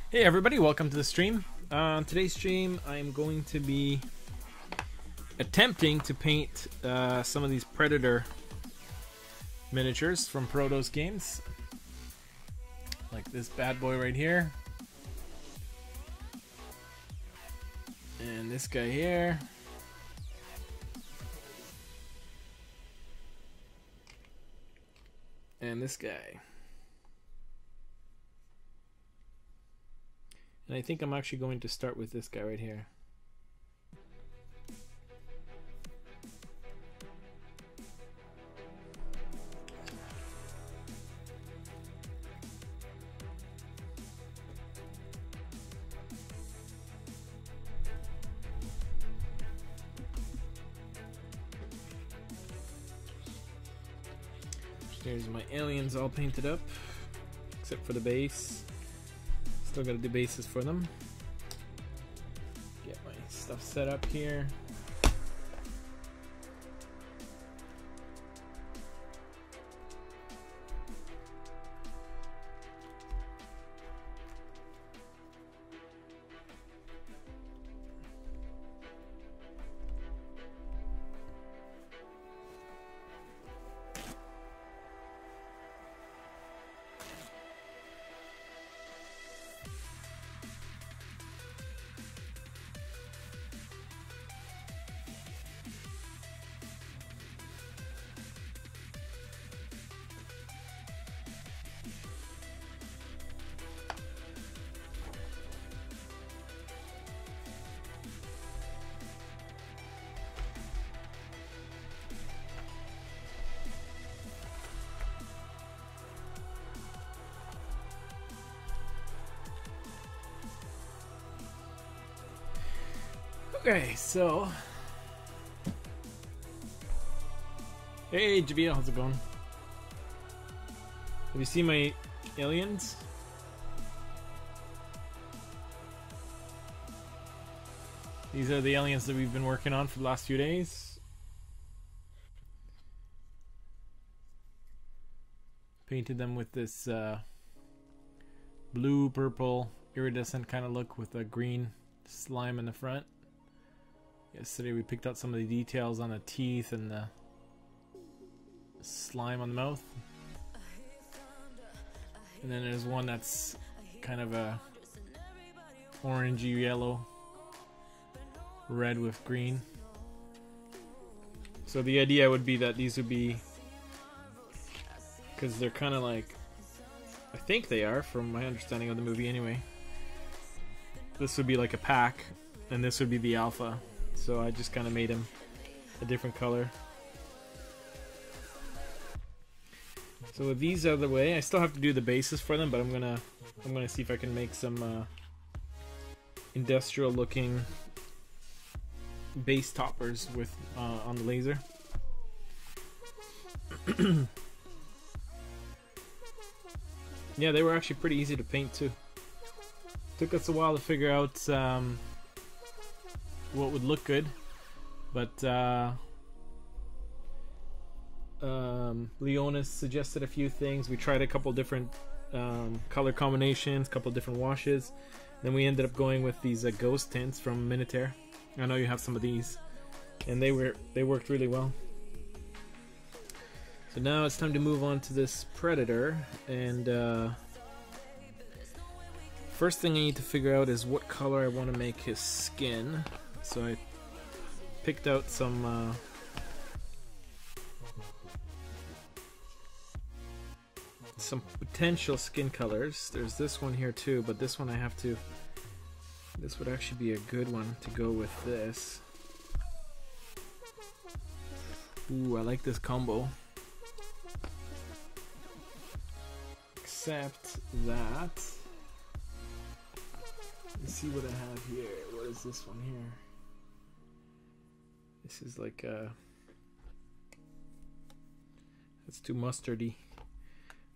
Hey everybody, welcome to the stream. On today's stream, I'm going to be attempting to paint some of these Predator miniatures from Protos games. Like this bad boy right here. And this guy here. And this guy. And I think I'm actually going to start with this guy right here. There's my aliens all painted up, except for the base. Still gotta do bases for them. Get my stuff set up here. Okay, so hey Javier, how's it going? Have you seen my aliens? These are the aliens that we've been working on for the last few days. Painted them with this blue, purple, iridescent kind of look with a green slime in the front. Yesterday we picked out some of the details on the teeth and the slime on the mouth. And then there's one that's kind of a orangey yellow, red with green. So the idea would be that these would be, because they're kind of like, I think they are from my understanding of the movie anyway. This would be like a pack and this would be the alpha. So I just kind of made him a different color. So with these out of the way, I still have to do the bases for them, but I'm gonna see if I can make some industrial looking base toppers with on the laser. Yeah, they were actually pretty easy to paint too. Took us a while to figure out what would look good, but Leonis suggested a few things. We tried a couple different color combinations, couple different washes. Then we ended up going with these ghost tints from Minotaur. I know you have some of these, and they worked really well. So now it's time to move on to this Predator, and first thing I need to figure out is what color I want to make his skin. So I picked out some potential skin colors. There's this one here too, but this one I have to, this would actually be a good one to go with this. Ooh, I like this combo. Except that, let's see what I have here. What is this one here? This is like it's too mustardy.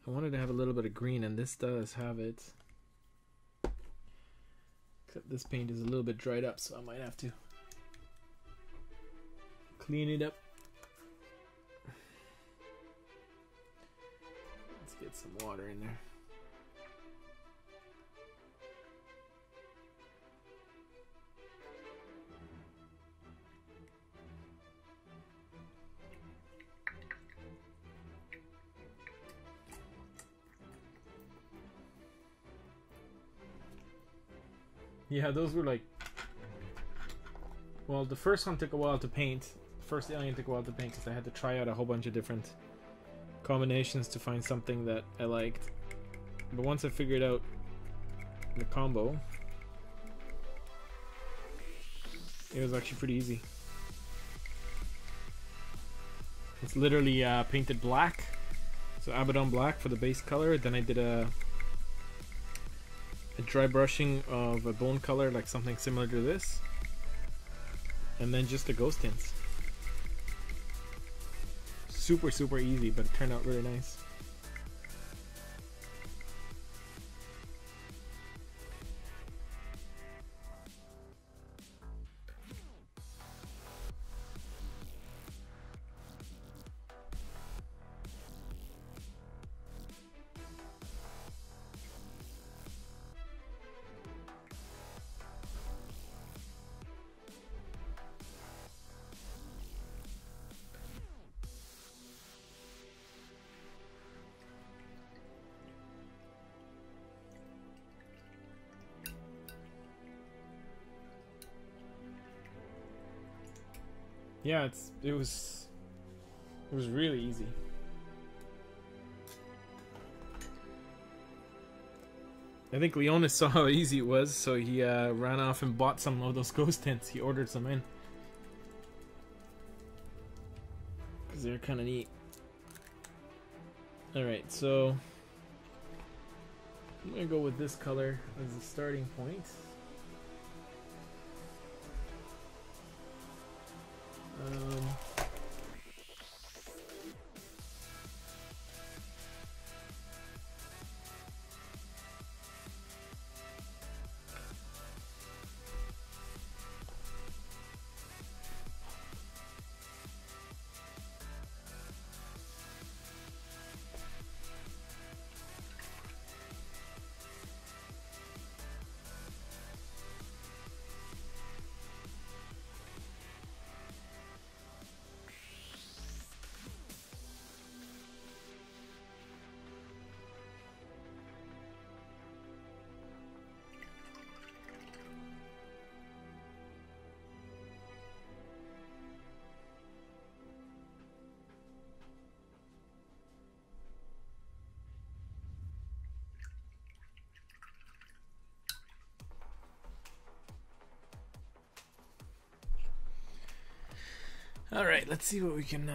I wanted to have a little bit of green, and this does have it. Except this paint is a little bit dried up, so I might have to clean it up. Let's get some water in there. Yeah, those were like... Well, the first one took a while to paint. The first alien took a while to paint because I had to try out a whole bunch of different combinations to find something that I liked. But once I figured out the combo, it was actually pretty easy. It's literally painted black, so Abaddon black for the base color. Then I did a dry brushing of a bone color, like something similar to this, and then just the ghost tints. Super easy, but it turned out really nice. Yeah, it was really easy. I think Leonis saw how easy it was, so he ran off and bought some of those ghost tints. He ordered some in because they're kind of neat. All right, so I'm gonna go with this color as the starting point. Alright, let's see what we can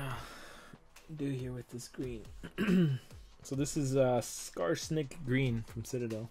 do here with this green. So this is Scarsnick Green from Citadel.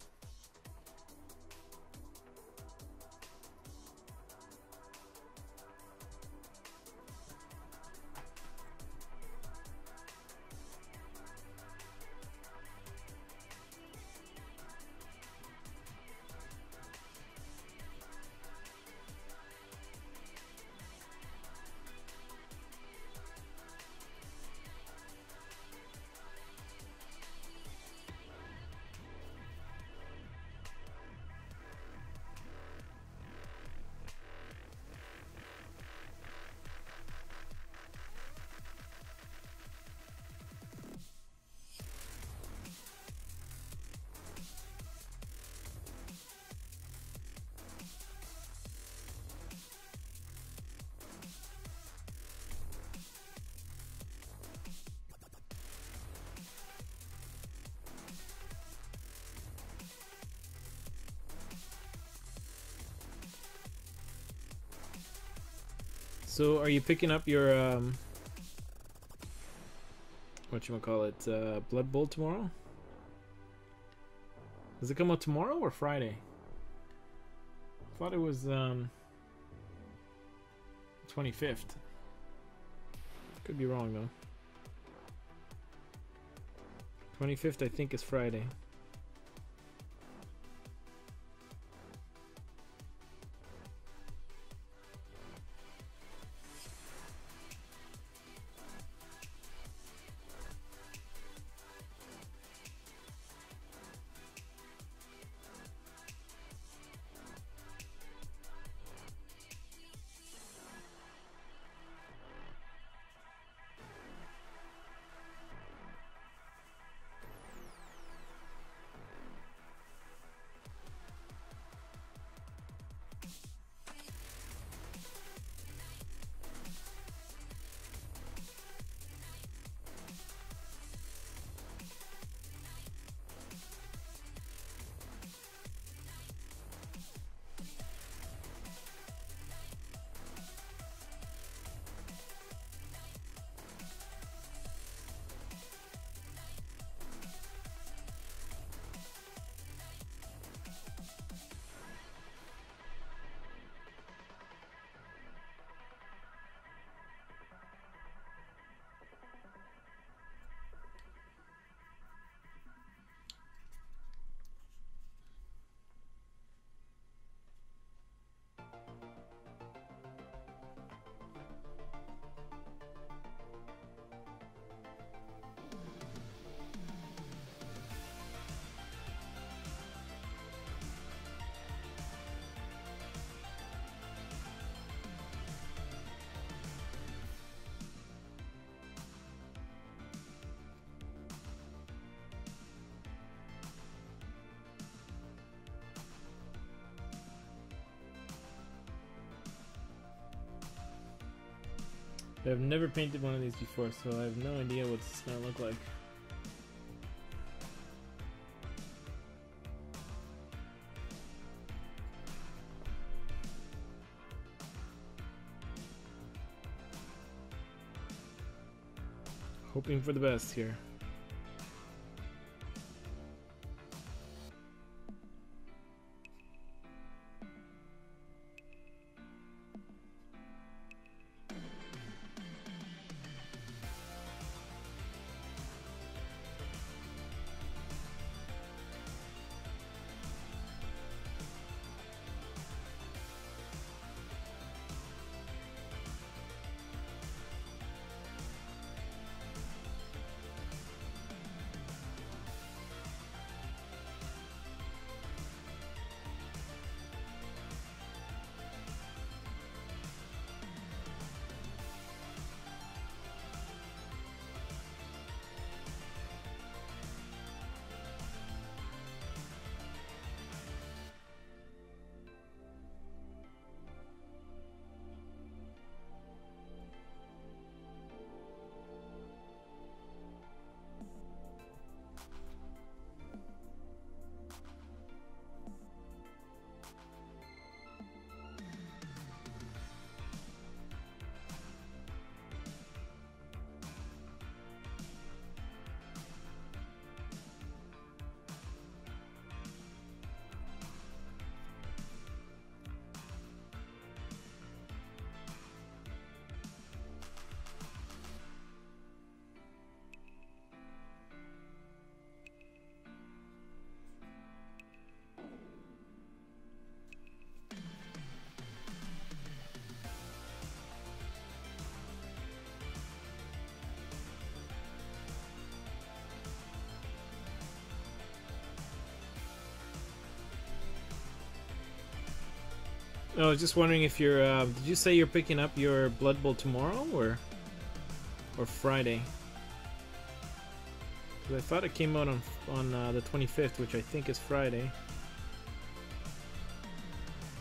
So are you picking up your whatchamacallit, Blood Bowl tomorrow? Does it come out tomorrow or Friday? I thought it was 25th. Could be wrong though. 25th I think is Friday. I've never painted one of these before, so I have no idea what it's gonna look like. Hoping for the best here. I was just wondering if you're. Did you say you're picking up your Blood Bowl tomorrow or Friday? 'Cause I thought it came out on the 25th, which I think is Friday.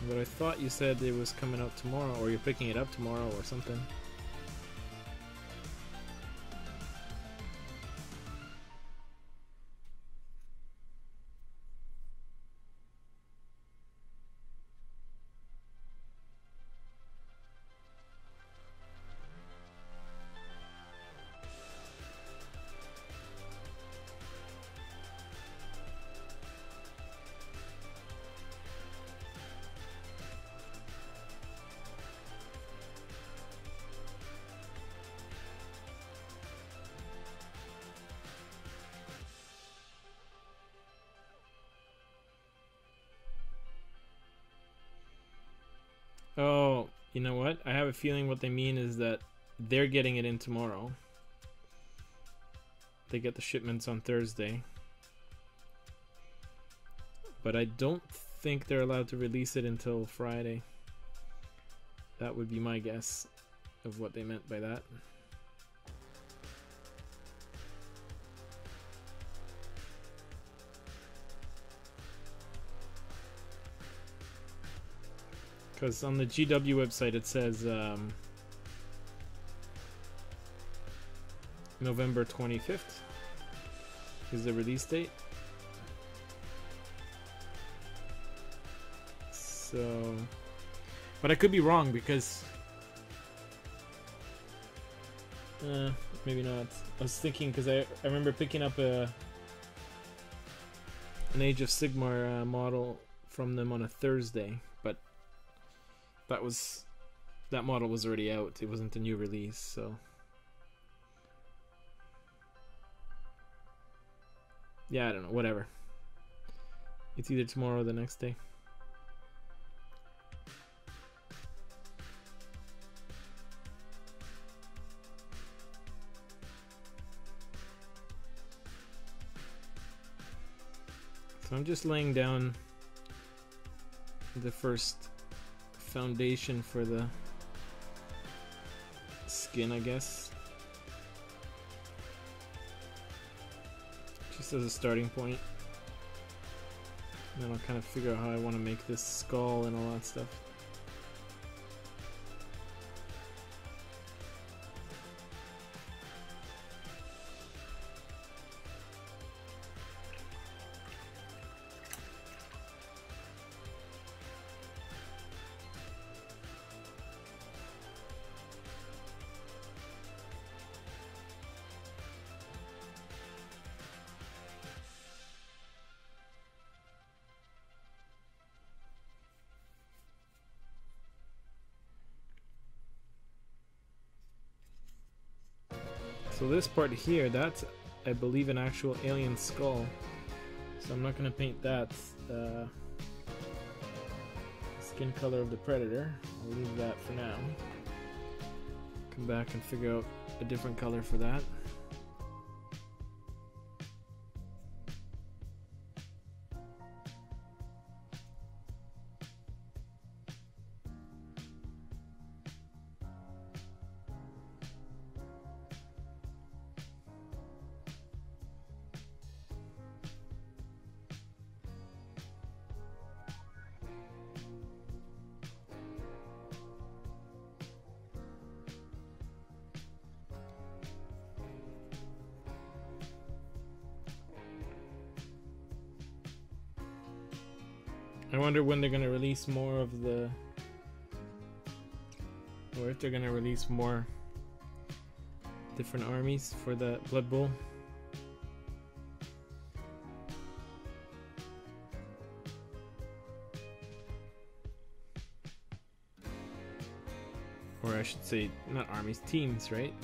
But I thought you said it was coming out tomorrow, or you're picking it up tomorrow, or something. Oh, you know what? I have a feeling what they mean is that they're getting it in tomorrow. They get the shipments on Thursday. But I don't think they're allowed to release it until Friday. That would be my guess of what they meant by that. Because on the GW website it says November 25th is the release date. So, but I could be wrong because maybe not. I was thinking because I remember picking up an Age of Sigmar model from them on a Thursday, but that model was already out. It wasn't a new release, so yeah, I don't know, whatever. It's either tomorrow or the next day. So I'm just laying down the first foundation for the skin, I guess. Just as a starting point. And then I'll kind of figure out how I want to make this skull and all that stuff. So this part here, that's, I believe, an actual alien skull. So I'm not going to paint that skin color of the predator. I'll leave that for now. Come back and figure out a different color for that. I wonder when they're going to release more of the, or if they're going to release more different armies for the Blood Bowl. Or I should say, not armies, teams, right?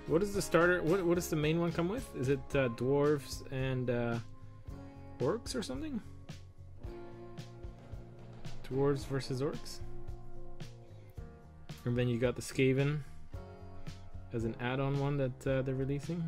What is the starter? What does the main one come with? Is it dwarves and orcs or something? Dwarves versus orcs. And then you got the Skaven as an add-on one that they're releasing.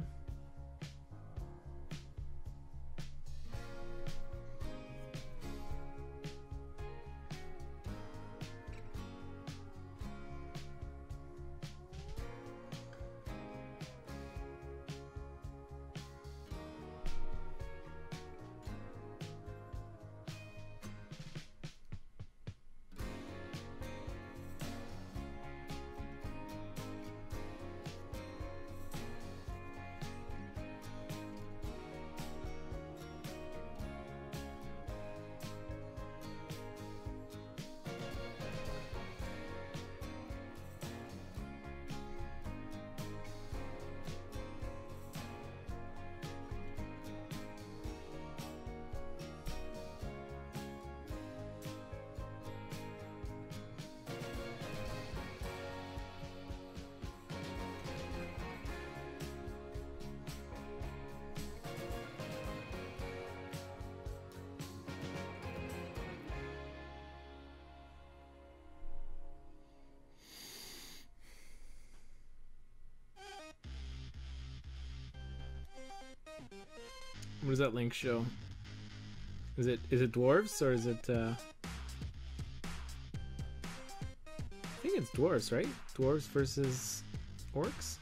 What does that link show? Is it dwarves or is it I think it's dwarves, right? Dwarves versus orcs?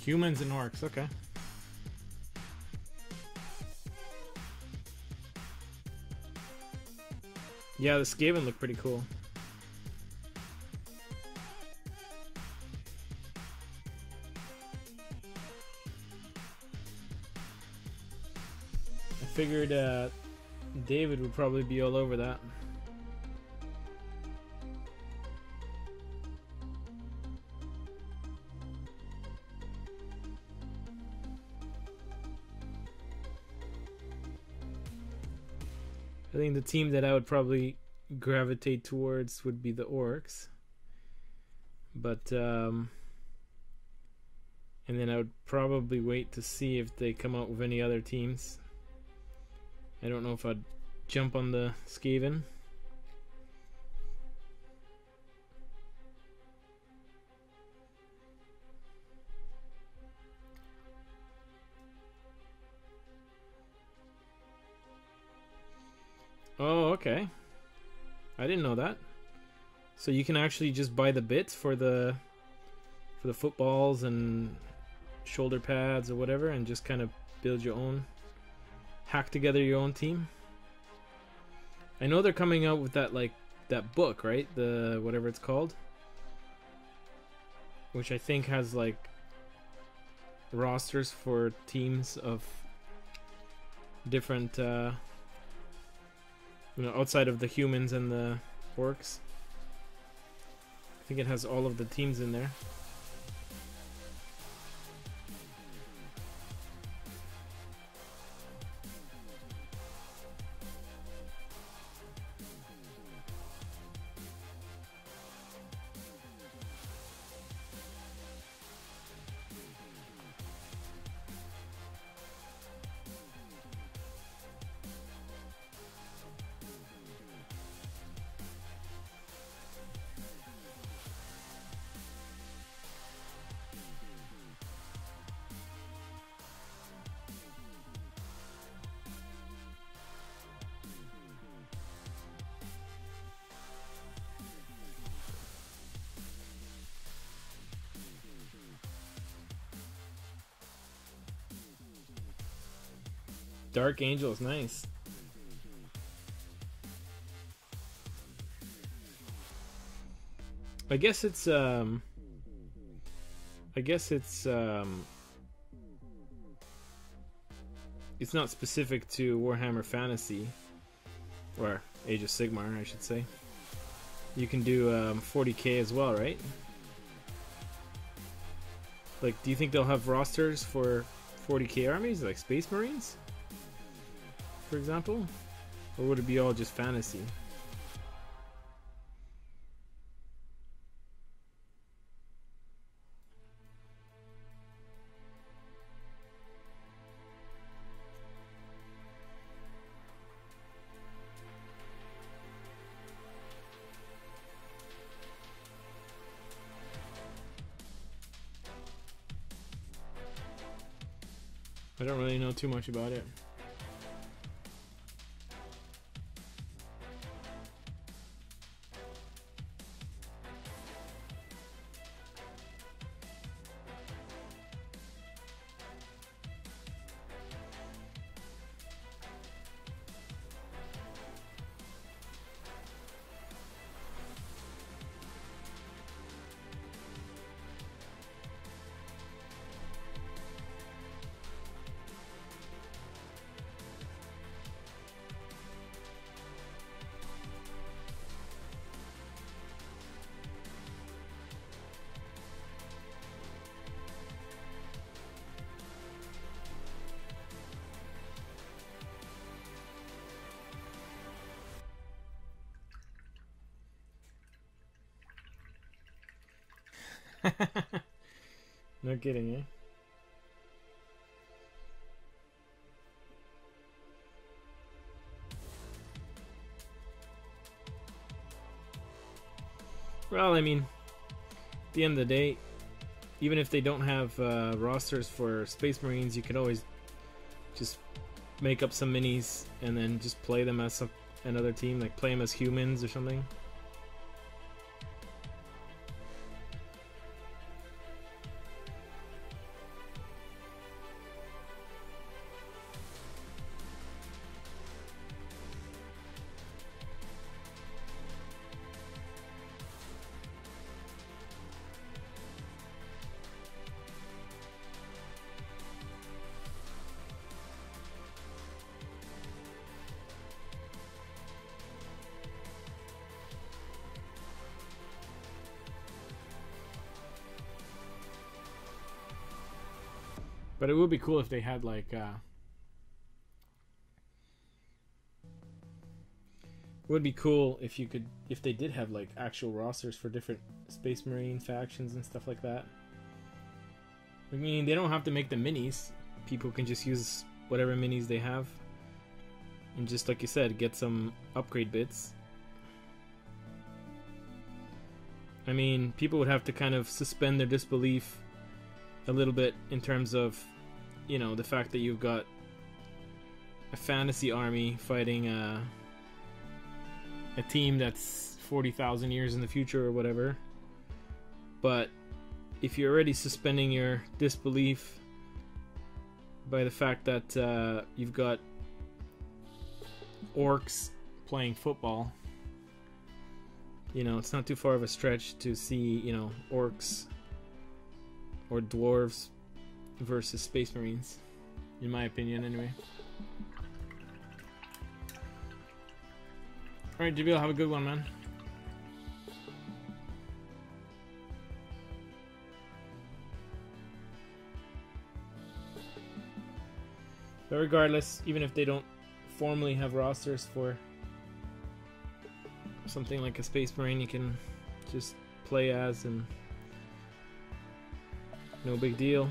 Humans and orcs, okay. Yeah, the Skaven look pretty cool. figured David would probably be all over that. I think the team that I would probably gravitate towards would be the Orcs. But, and then I would probably wait to see if they come out with any other teams. I don't know if I'd jump on the Skaven. Oh, okay. I didn't know that. So you can actually just buy the bits for the footballs and shoulder pads or whatever, and just kind of build your own, hack together your own team. I know they're coming out with that, like, that book, right? The whatever it's called, which I think has like rosters for teams of different you know, outside of the humans and the orcs. I think it has all of the teams in there. Dark Angels, nice. I guess it's it's not specific to Warhammer Fantasy or Age of Sigmar, I should say. You can do 40k as well, right? Like, do you think they'll have rosters for 40k armies, like Space Marines, for example? Or would it be all just fantasy? I don't really know too much about it. No kidding, eh? Well, I mean, at the end of the day, even if they don't have rosters for Space Marines, you could always just make up some minis and then just play them as another team, like play them as humans or something. But it would be cool if they had like would be cool if if they did have like actual rosters for different Space Marine factions and stuff like that. I mean, they don't have to make the minis. People can just use whatever minis they have, and just like you said, get some upgrade bits. I mean, people would have to kind of suspend their disbelief a little bit in terms of, you know, the fact that you've got a fantasy army fighting a team that's 40,000 years in the future or whatever. But if you're already suspending your disbelief by the fact that you've got orcs playing football, you know, it's not too far of a stretch to see, you know, orcs or dwarves versus Space Marines, in my opinion, anyway. Alright, Jabil, have a good one, man. But regardless, even if they don't formally have rosters for something like a Space Marine, you can just play as, and no big deal.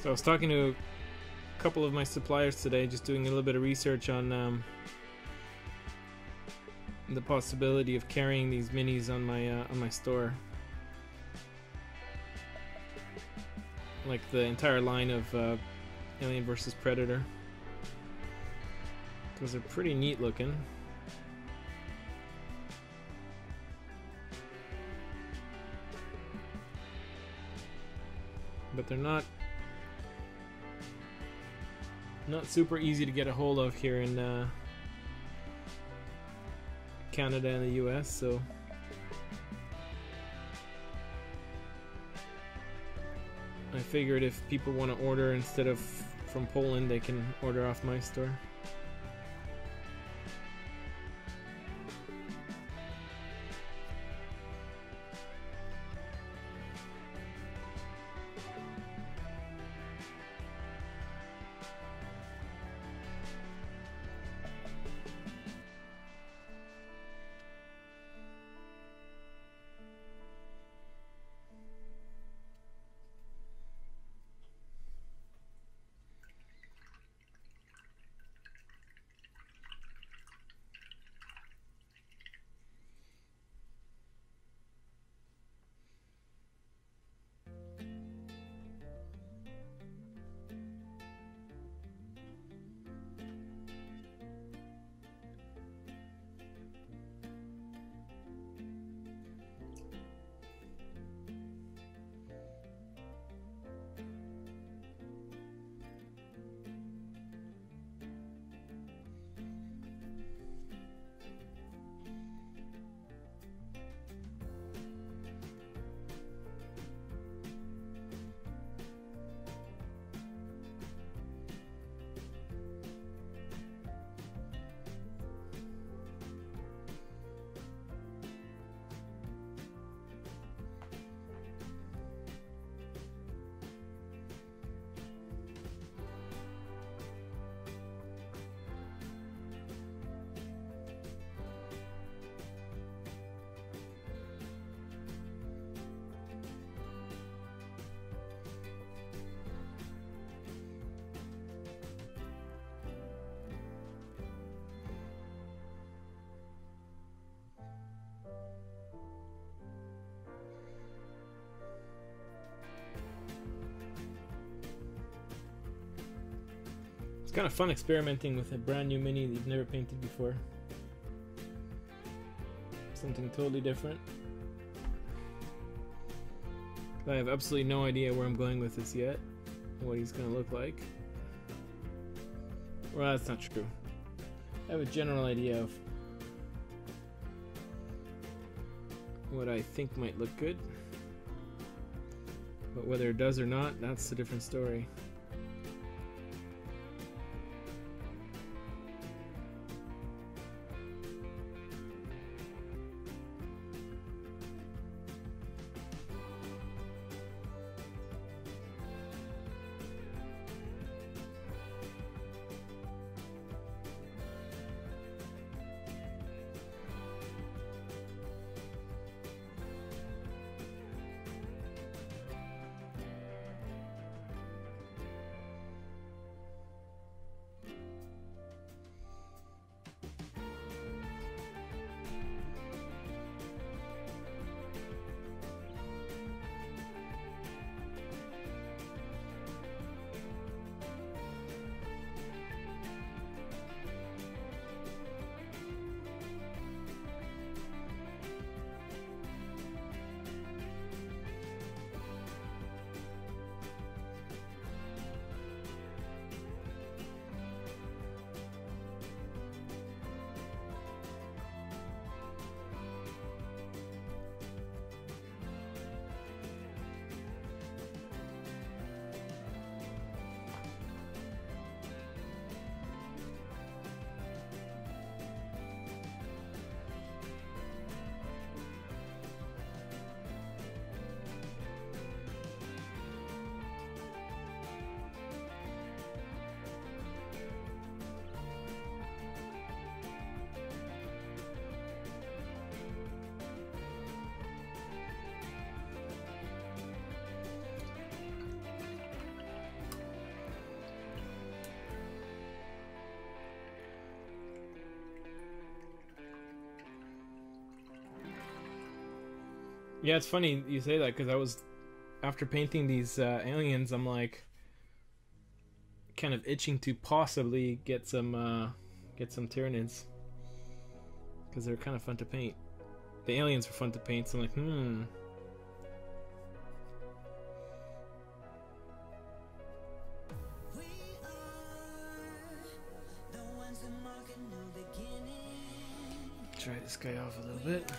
So I was talking to a couple of my suppliers today, just doing a little bit of research on the possibility of carrying these minis on my store, like the entire line of Alien vs Predator, because they're pretty neat looking. But they're not super easy to get a hold of here in Canada and the US, so I figured if people want to order instead of from Poland, they can order off my store. kind of fun experimenting with a brand new mini that you've never painted before. Something totally different. I have absolutely no idea where I'm going with this yet, what he's going to look like. Well, that's not true. I have a general idea of what I think might look good, but whether it does or not, that's a different story. Yeah, it's funny you say that, because I was, after painting these aliens, I'm like kind of itching to possibly get some Tyranids, because they're kind of fun to paint. The aliens were fun to paint, so I'm like, try this guy off a little bit.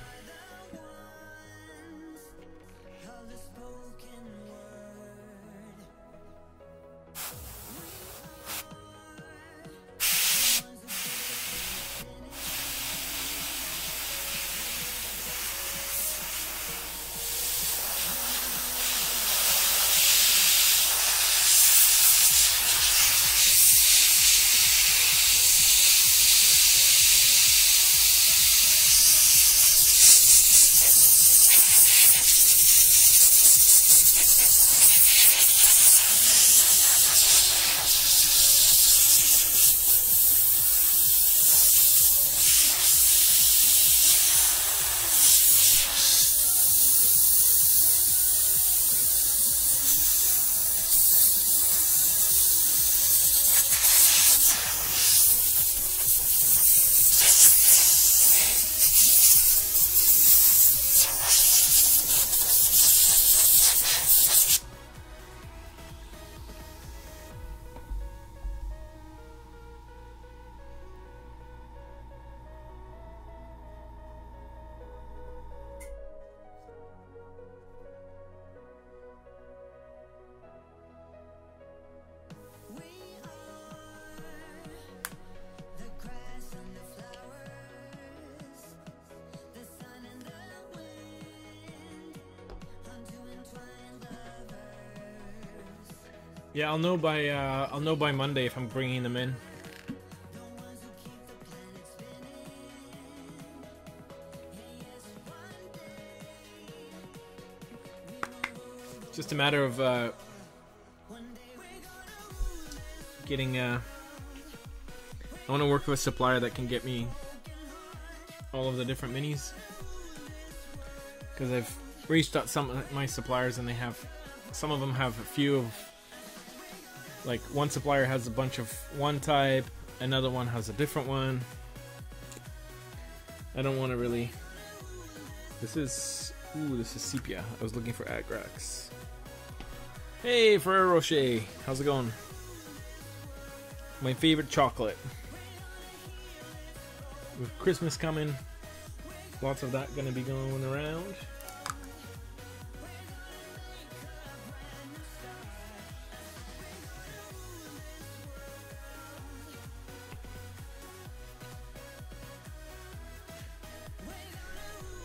Yeah, I'll know by Monday if I'm bringing them in. It's just a matter of getting. I want to work with a supplier that can get me all of the different minis, because I've reached out some of my suppliers and they have, some of them have a few of Like one supplier has a bunch of one type, another one has a different one. I don't want to really. This is sepia. I was looking for Agrax. Hey, Ferrero Rocher, how's it going? My favorite chocolate. With Christmas coming, lots of that gonna be going around.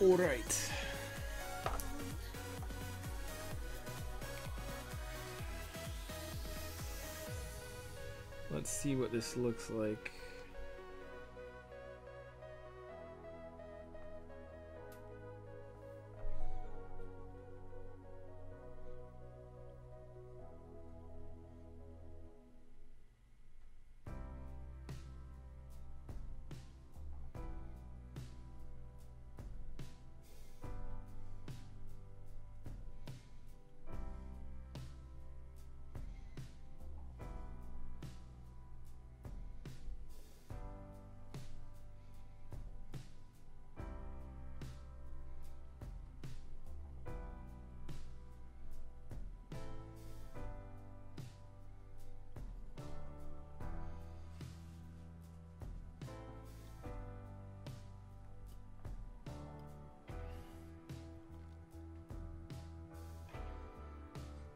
All right. Let's see what this looks like.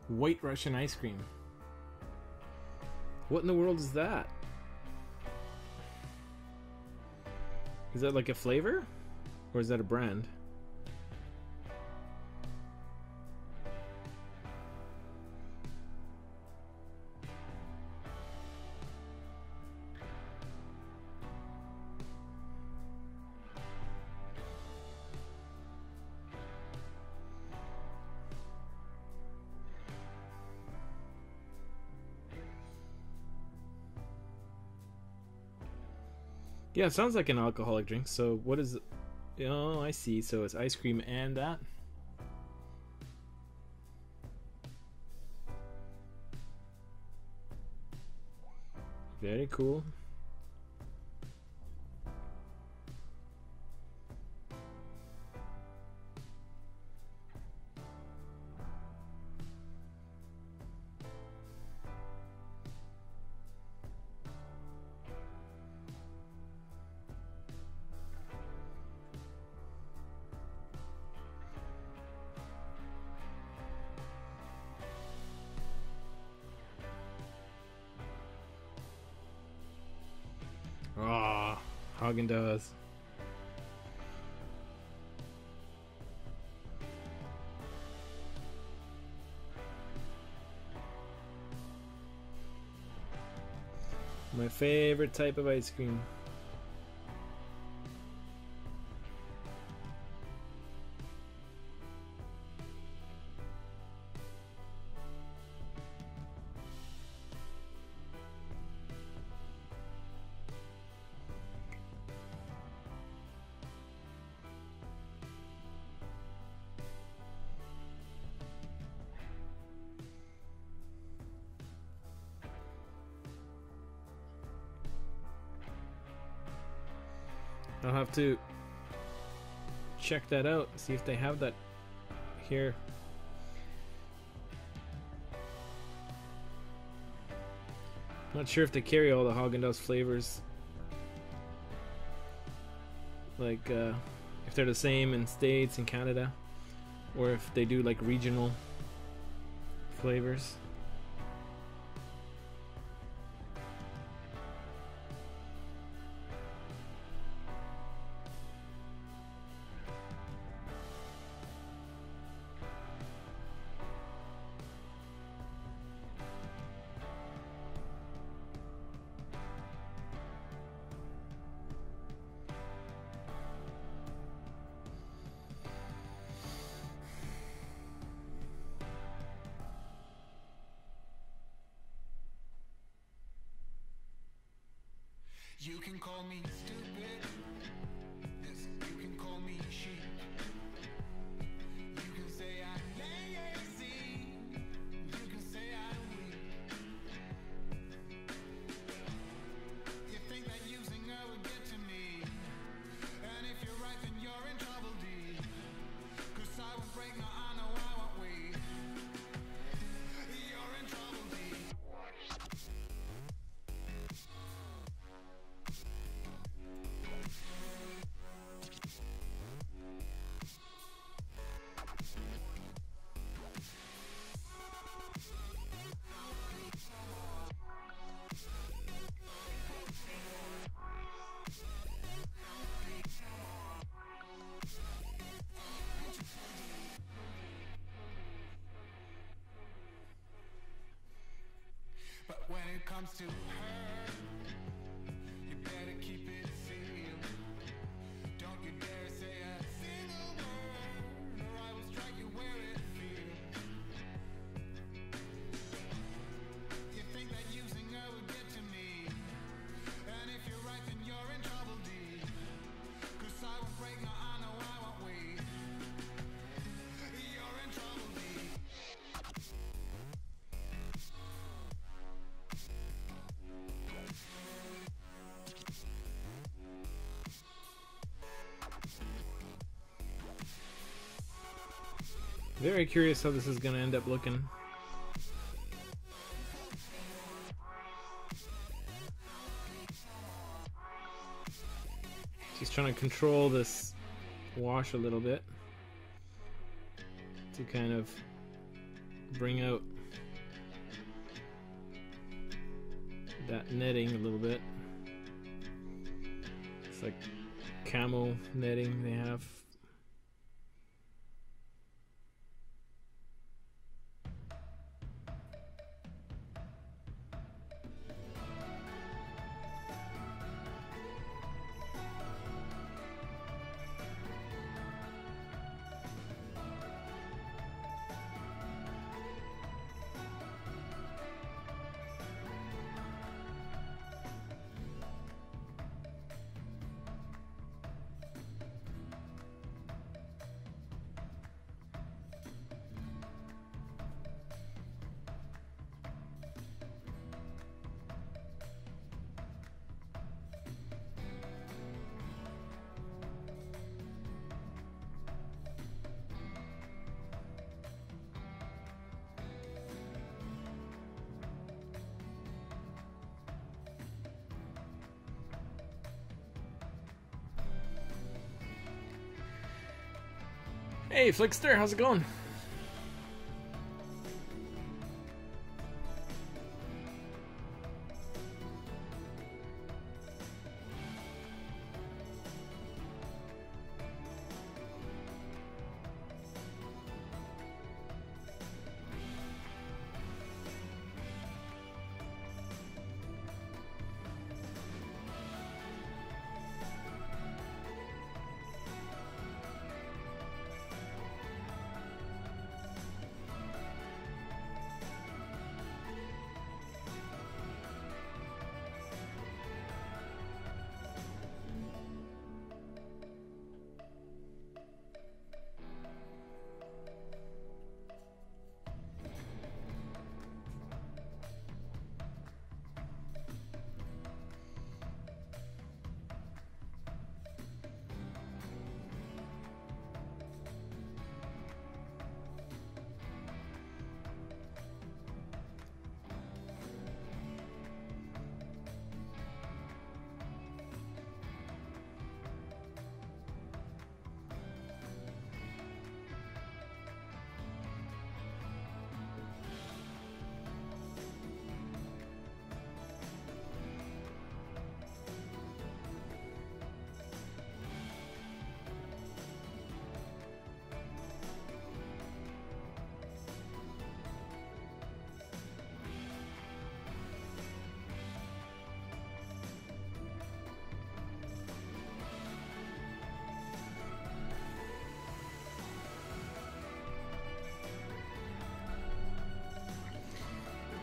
White Russian ice cream. What in the world is that? Is that like a flavor? Or is that a brand? Yeah, it sounds like an alcoholic drink. So what is it? Oh, I see. So it's ice cream and that. Very cool. Ah, Haagen-Dazs. My favorite type of ice cream. I'll have to check that out, see if they have that here. Not sure if they carry all the Haagen-Dazs flavors. Like, if they're the same in States and Canada, or if they do like regional flavors. You can call me stupid. Listen, you can call me sheep. You can say I'm lazy. You can say I'm weak. comes to her, you better keep it sealed. Don't you dare say a single word, or I will strike you where it feels. You think that using her would get to me, and if you're right then you're in trouble deep. 'Cause I won't break, no I know I won't wait. You're in trouble deep. Very curious how this is going to end up looking. Just trying to control this wash a little bit to kind of bring out that netting a little bit. It's like camo netting they have. Hey Flickster, how's it going?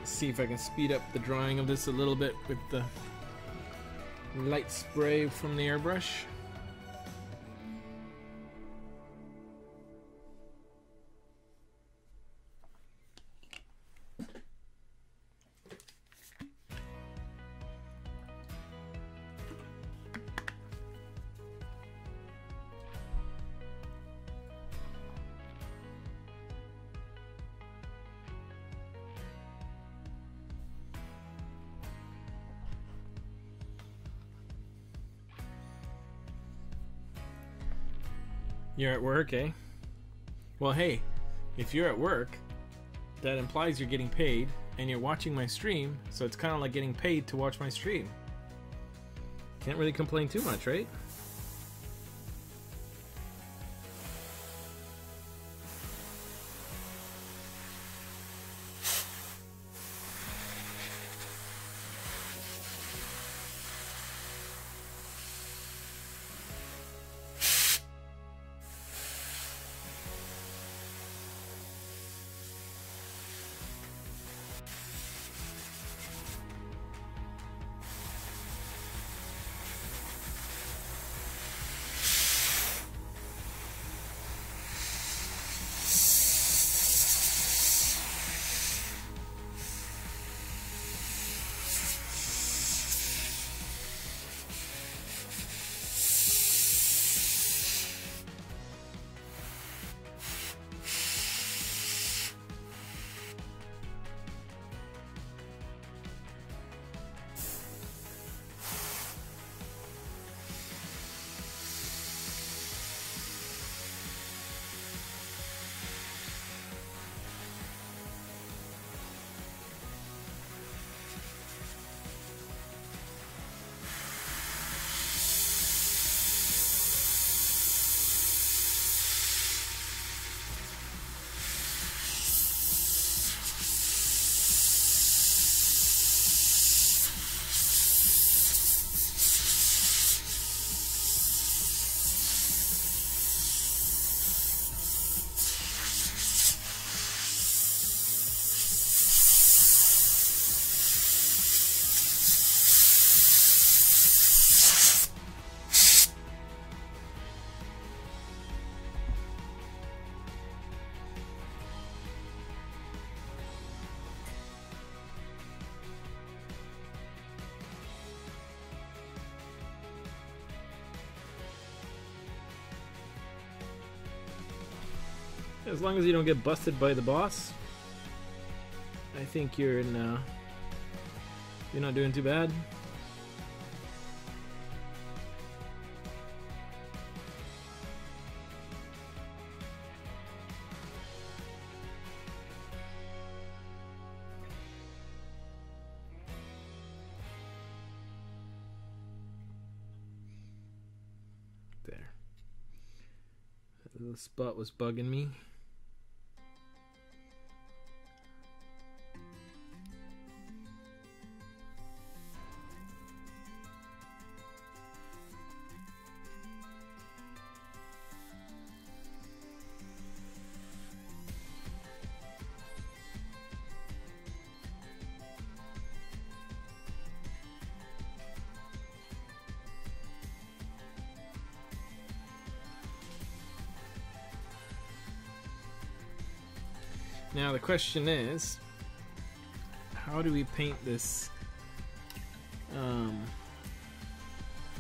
See if I can speed up the drawing of this a little bit with the light spray from the airbrush. You're at work, eh? Well, hey, if you're at work, that implies you're getting paid, and you're watching my stream, so it's kind of like getting paid to watch my stream. Can't really complain too much, right? As long as you don't get busted by the boss, I think you're in. You're not doing too bad. There. That little spot was bugging me. Now the question is, how do we paint this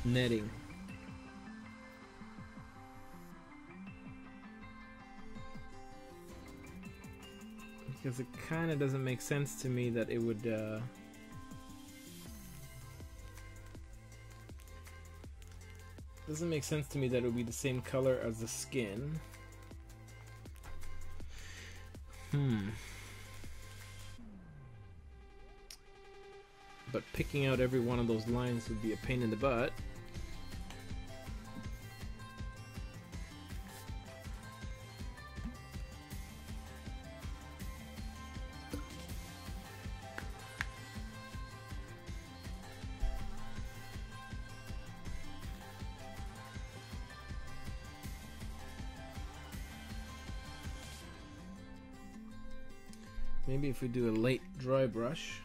netting? Because it kind of doesn't make sense to me that it would doesn't make sense to me that it would be the same color as the skin. But picking out every one of those lines would be a pain in the butt. Maybe if we do a light dry brush.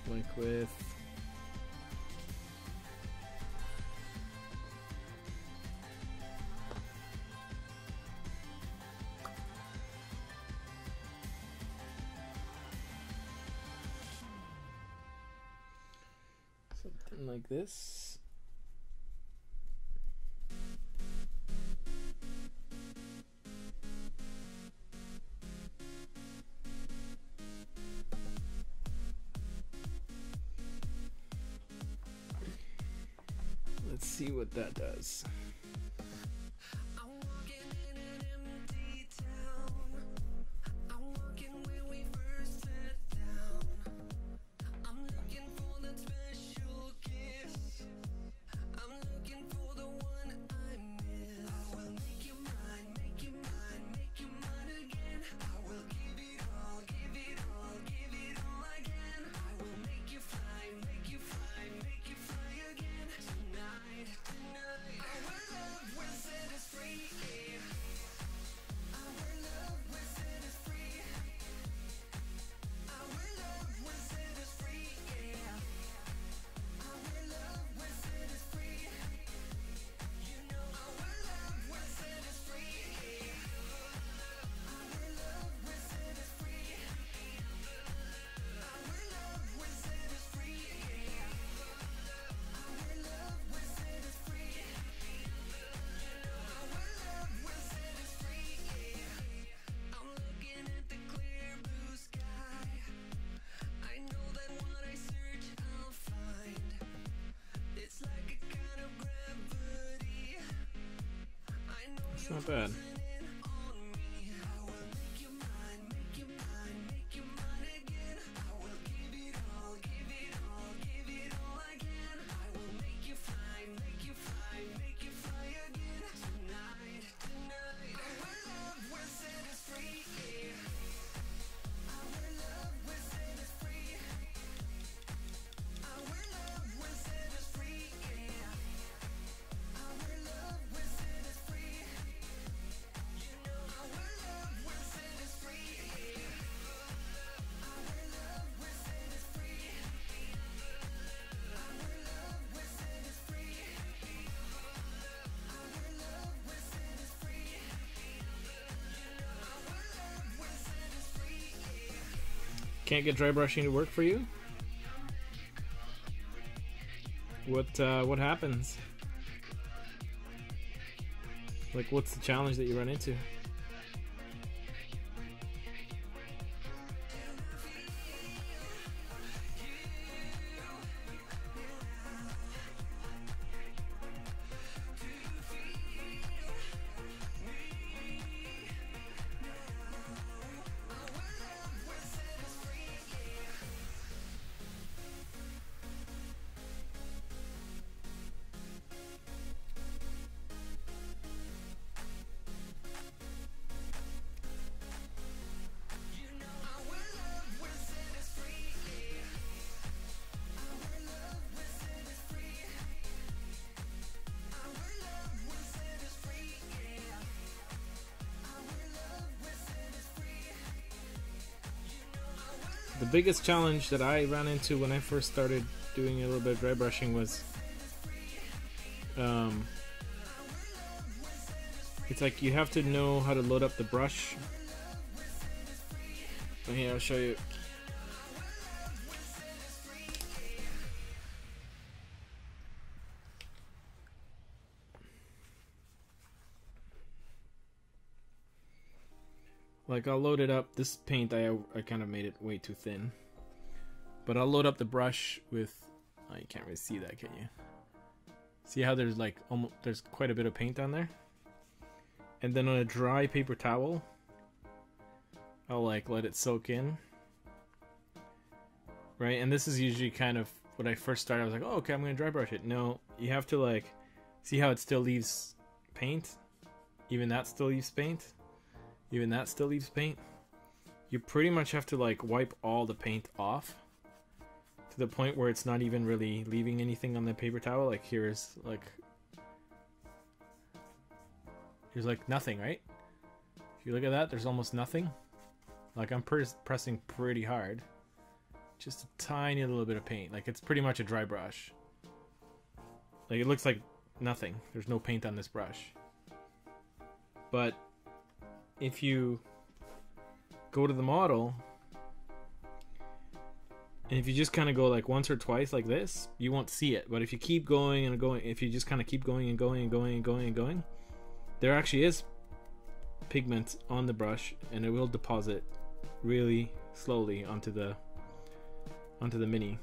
Like with something like this. Let's see what that does. It's not bad. Can't get dry brushing to work for you? What happens? Like, what's the challenge that you run into? The biggest challenge that I ran into when I first started doing a little bit of dry brushing was it's like you have to know how to load up the brush. Here, I'll show you. Like, I'll load it up. This paint, I kind of made it way too thin. But I'll load up the brush with... Oh, you can't really see that, can you? See how there's like there's quite a bit of paint on there? And then on a dry paper towel, I'll like let it soak in. Right? And this is usually kind of when I first started. I was like, oh, okay, I'm going to dry brush it. No, you have to like... See how it still leaves paint? Even that still leaves paint? Even that still leaves paint. You pretty much have to like wipe all the paint off to the point where it's not even really leaving anything on the paper towel. Like here's like nothing, right? If you look at that, there's almost nothing. Like I'm pressing pretty hard. Just a tiny little bit of paint. Like it's pretty much a dry brush. Like it looks like nothing. There's no paint on this brush. But if you go to the model and if you just kind of go like once or twice like this, you won't see it. But if you keep going and going, if you just kind of keep going and going and going and going and going, there actually is pigment on the brush and it will deposit really slowly onto the mini.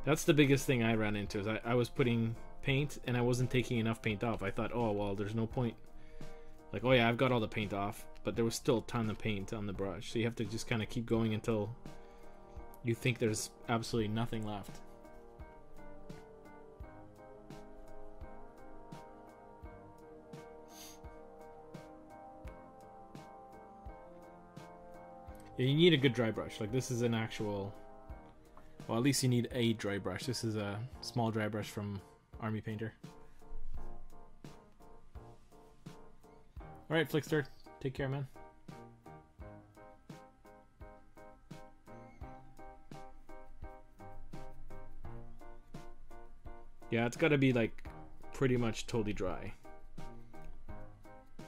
That's the biggest thing I ran into, is I was putting paint and I wasn't taking enough paint off. I thought, oh well, there's no point. Like, oh yeah, I've got all the paint off, but there was still a ton of paint on the brush. So you have to just kind of keep going until you think there's absolutely nothing left. Yeah, you need a good dry brush. Like this is an actual, well, at least you need a dry brush. This is a small dry brush from Army Painter. Alright, Flickster, take care, man. Yeah, it's gotta be like pretty much totally dry.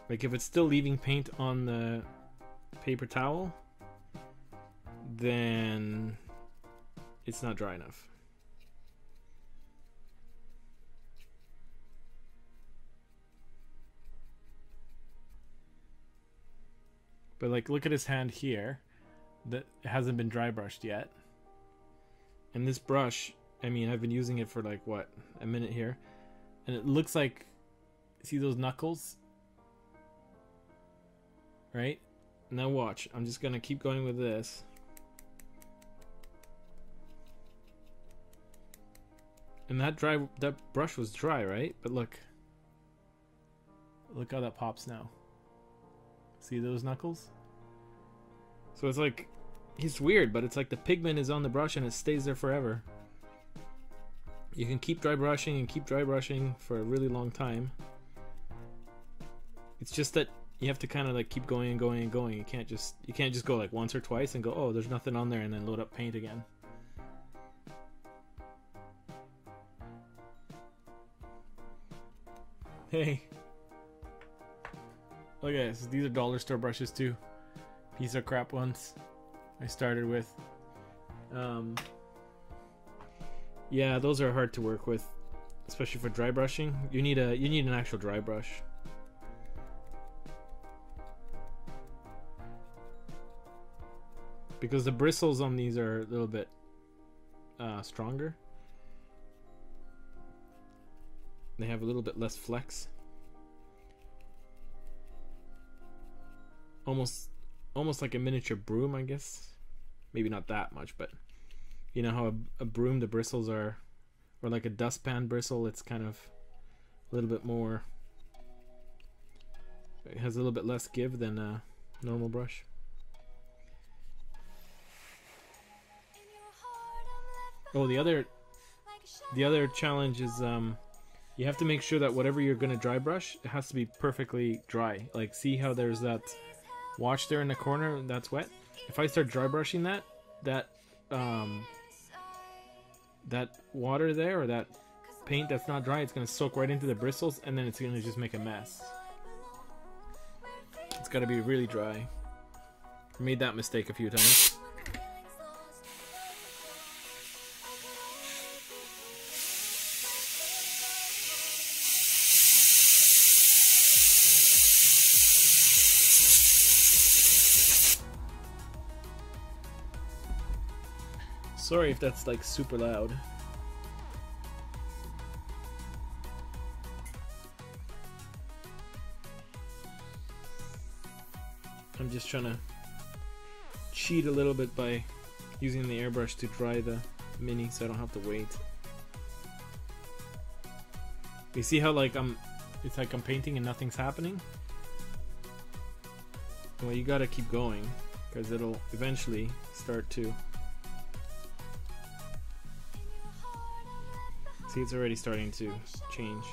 Like if it's still leaving paint on the paper towel, then it's not dry enough. But like, look at his hand here that hasn't been dry brushed yet. And this brush, I mean, I've been using it for like, what, a minute here. And it looks like, see those knuckles? Right? Now watch, I'm just gonna keep going with this. And that brush was dry, right? But look how that pops now. See those knuckles? So it's like, it's weird, but it's like the pigment is on the brush and it stays there forever. You can keep dry brushing and keep dry brushing for a really long time. It's just that you have to kind of like keep going and going and going. You can't just go like once or twice and go, oh, there's nothing on there, and then load up paint again. Hey. Look at this. These are dollar store brushes too. Piece of crap ones. I started with. Yeah, those are hard to work with, especially for dry brushing. You need an actual dry brush. Because the bristles on these are a little bit stronger. They have a little bit less flex. Almost like a miniature broom, I guess. Maybe not that much, but you know how a broom, the bristles are, or like a dustpan bristle, it's kind of a little bit more, it has a little bit less give than a normal brush. Oh, the other challenge is you have to make sure that whatever you're gonna dry brush, it has to be perfectly dry. Like, see how there's that watch there in the corner that's wet? If I start dry brushing that water there, or that paint that's not dry, it's gonna soak right into the bristles, and then it's gonna just make a mess. It's gotta be really dry. I made that mistake a few times. Sorry if that's like super loud. I'm just trying to cheat a little bit by using the airbrush to dry the mini so I don't have to wait. You see how like it's like I'm painting and nothing's happening? Well, you gotta keep going because it'll eventually start to. See, it's already starting to change.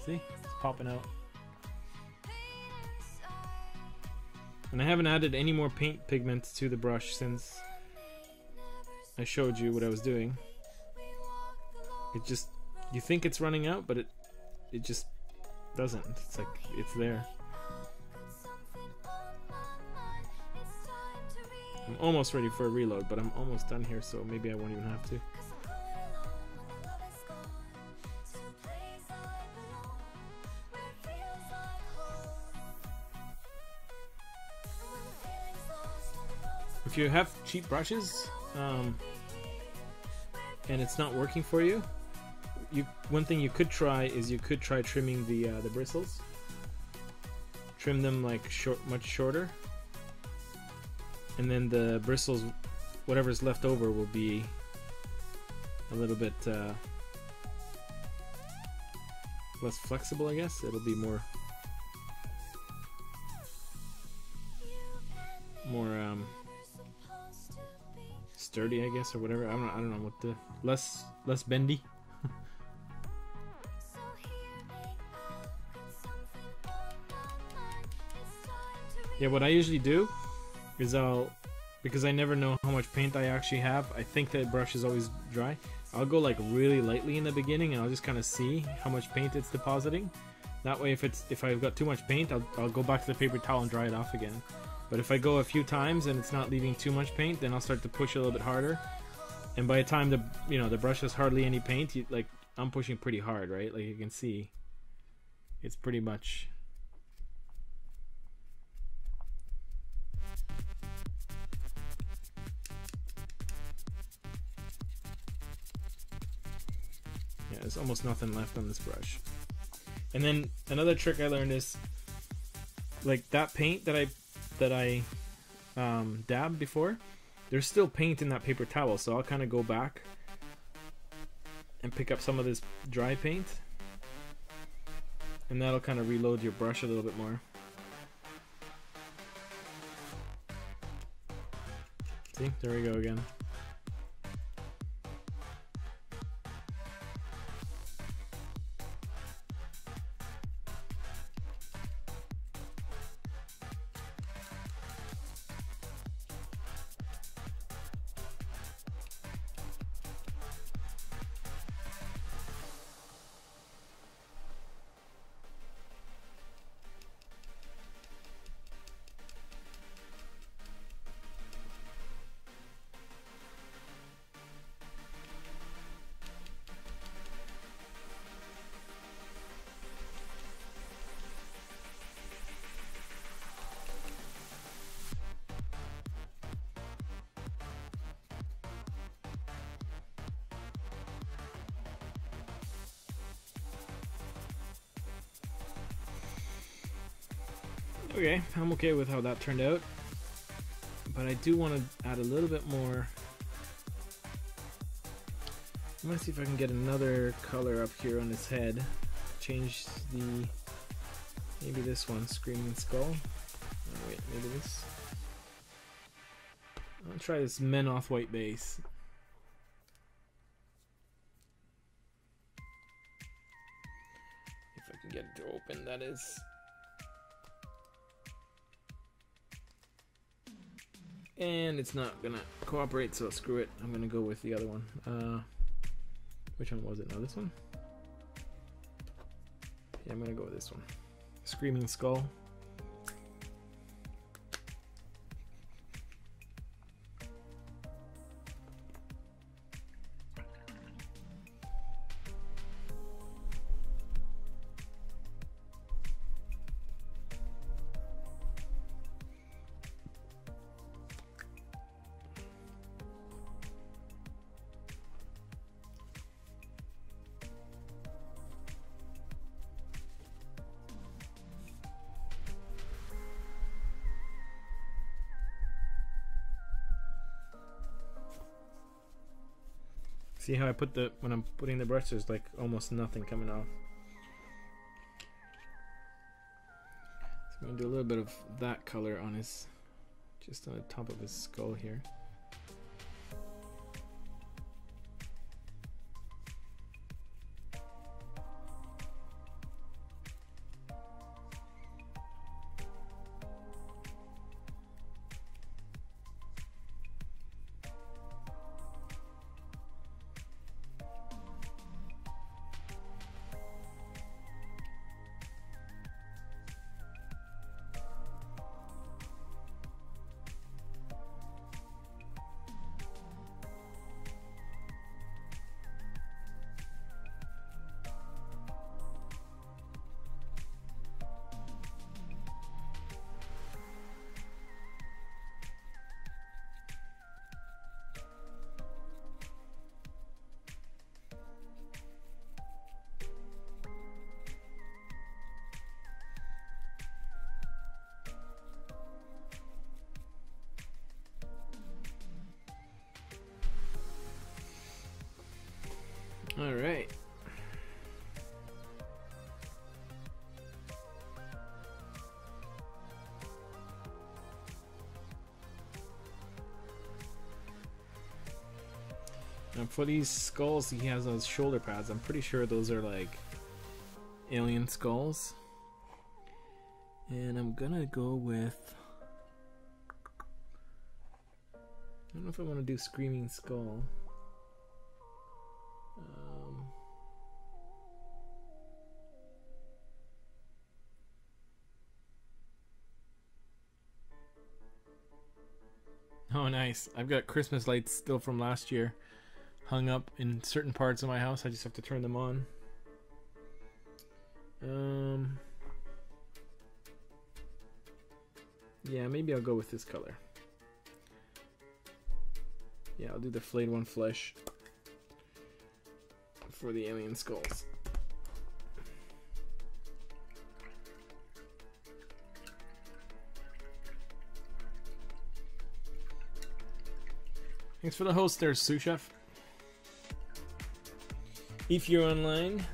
See, it's popping out. And I haven't added any more paint pigments to the brush since I showed you what I was doing. It just, you think it's running out, but it just doesn't. It's like, it's there. I'm almost ready for a reload, but I'm almost done here, so maybe I won't even have to. If you have cheap brushes and it's not working for you, one thing you could try is you could try trimming the bristles. Trim them like much shorter. And then the bristles, whatever's left over, will be a little bit less flexible, I guess. It'll be more sturdy, I guess, or whatever. I don't know what the less bendy. Yeah, what I usually do is because I never know how much paint I actually have, I think that brush is always dry. I'll go like really lightly in the beginning and I'll just kind of see how much paint it's depositing. That way if I've got too much paint, I'll go back to the paper towel and dry it off again. But if I go a few times and it's not leaving too much paint, then I'll start to push a little bit harder. And by the time the brush has hardly any paint, like I'm pushing pretty hard, right? Like you can see, it's pretty much. Yeah, there's almost nothing left on this brush. And then another trick I learned is, like that paint that I dabbed before, there's still paint in that paper towel, so I'll kind of go back and pick up some of this dry paint, and that'll kind of reload your brush a little bit more. See, there we go again. Okay, I'm okay with how that turned out, but I do want to add a little bit more. I'm gonna see if I can get another color up here on his head. Change the, maybe this one, Screaming Skull. Oh, wait, maybe this. I'll try this Men Off White base. If I can get it to open, that is. And it's not gonna cooperate, so screw it. I'm gonna go with the other one. Which one was it? No, this one? Yeah, I'm gonna go with this one. Screaming Skull. See how I put the, when I'm putting the brush, there's like almost nothing coming off. So I'm gonna do a little bit of that color on his, just on the top of his skull here. All right. Now for these skulls, he has those shoulder pads. I'm pretty sure those are like alien skulls. And I'm gonna go with, I don't know if I want to do Screaming Skull. Oh, nice. I've got Christmas lights still from last year hung up in certain parts of my house. I just have to turn them on. Yeah, maybe I'll go with this color. Yeah, I'll do the flayed one flesh for the alien skulls. Thanks for the host there, Sous Chef. If you're online.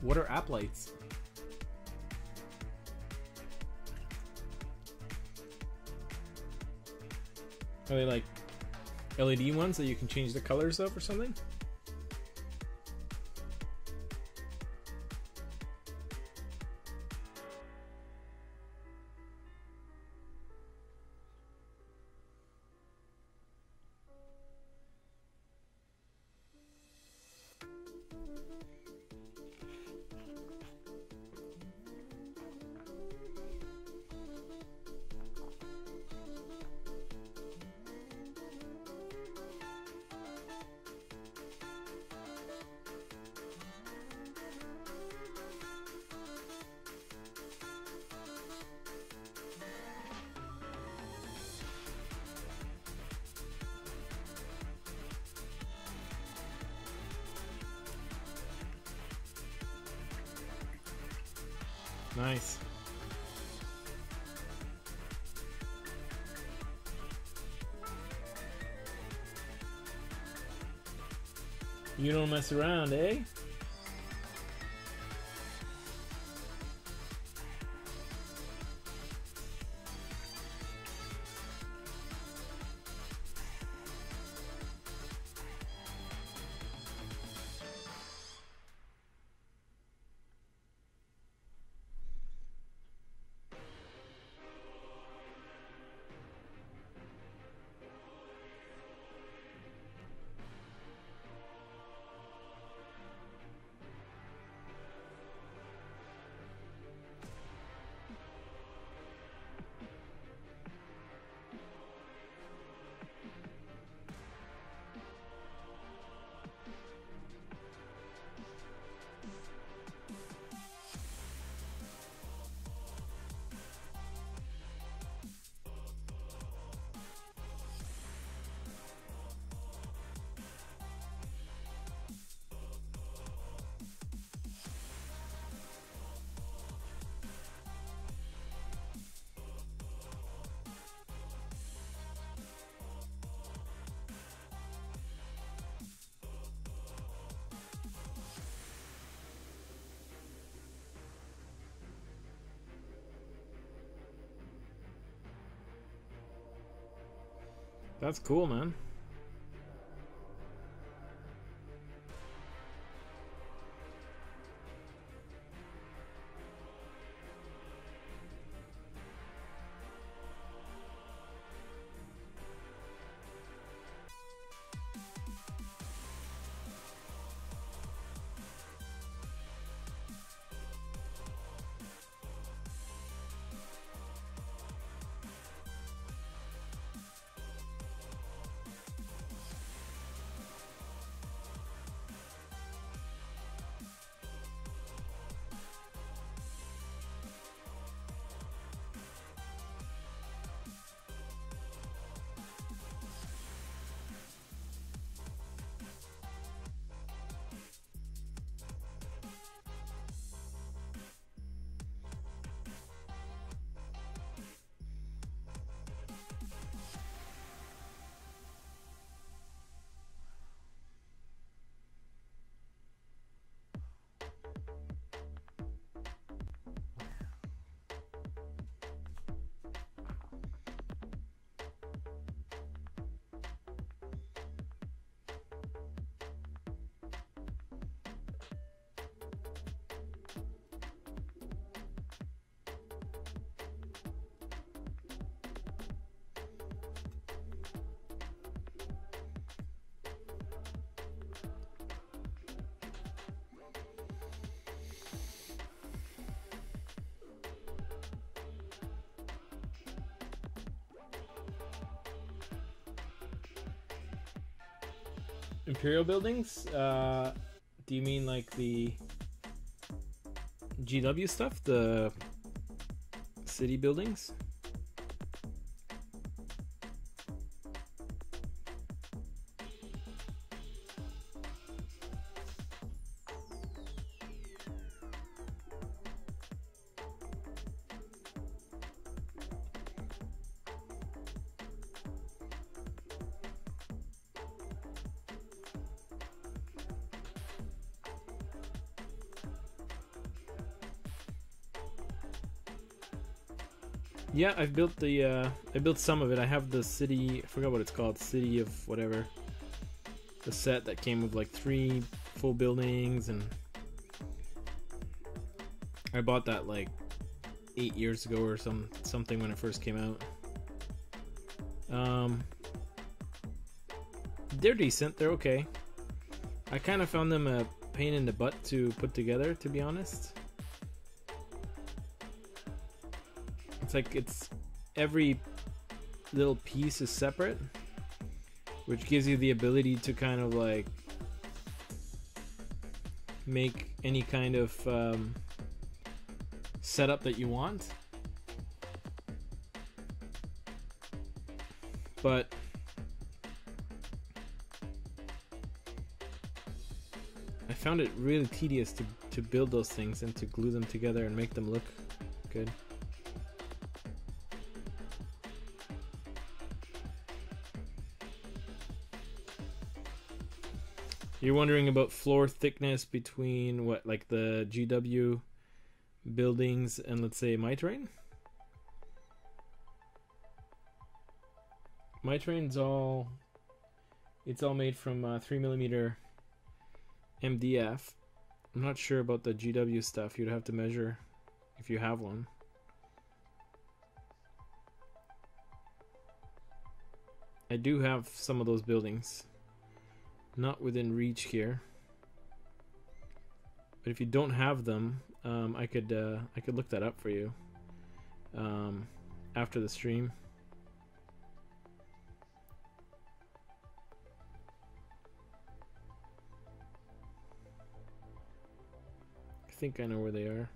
What are app lights? Are they like LED ones that you can change the colors of or something? Nice. You don't mess around, eh? That's cool, man. Imperial buildings? Do you mean like the GW stuff? The city buildings? Yeah, I've built the I built some of it. I have the city, I forgot what it's called, city of whatever. The set that came with like 3 full buildings, and I bought that like 8 years ago or something when it first came out. They're decent, they're okay. I kind of found them a pain in the butt to put together, to be honest. It's like every little piece is separate, which gives you the ability to kind of like make any kind of setup that you want. But I found it really tedious to build those things and to glue them together and make them look good. You're wondering about floor thickness between what, like the GW buildings and let's say my terrain? My terrain's all, it's all made from 3mm MDF. I'm not sure about the GW stuff. You'd have to measure if you have one. I do have some of those buildings. Not within reach here. But if you don't have them, I could look that up for you after the stream. I think I know where they are.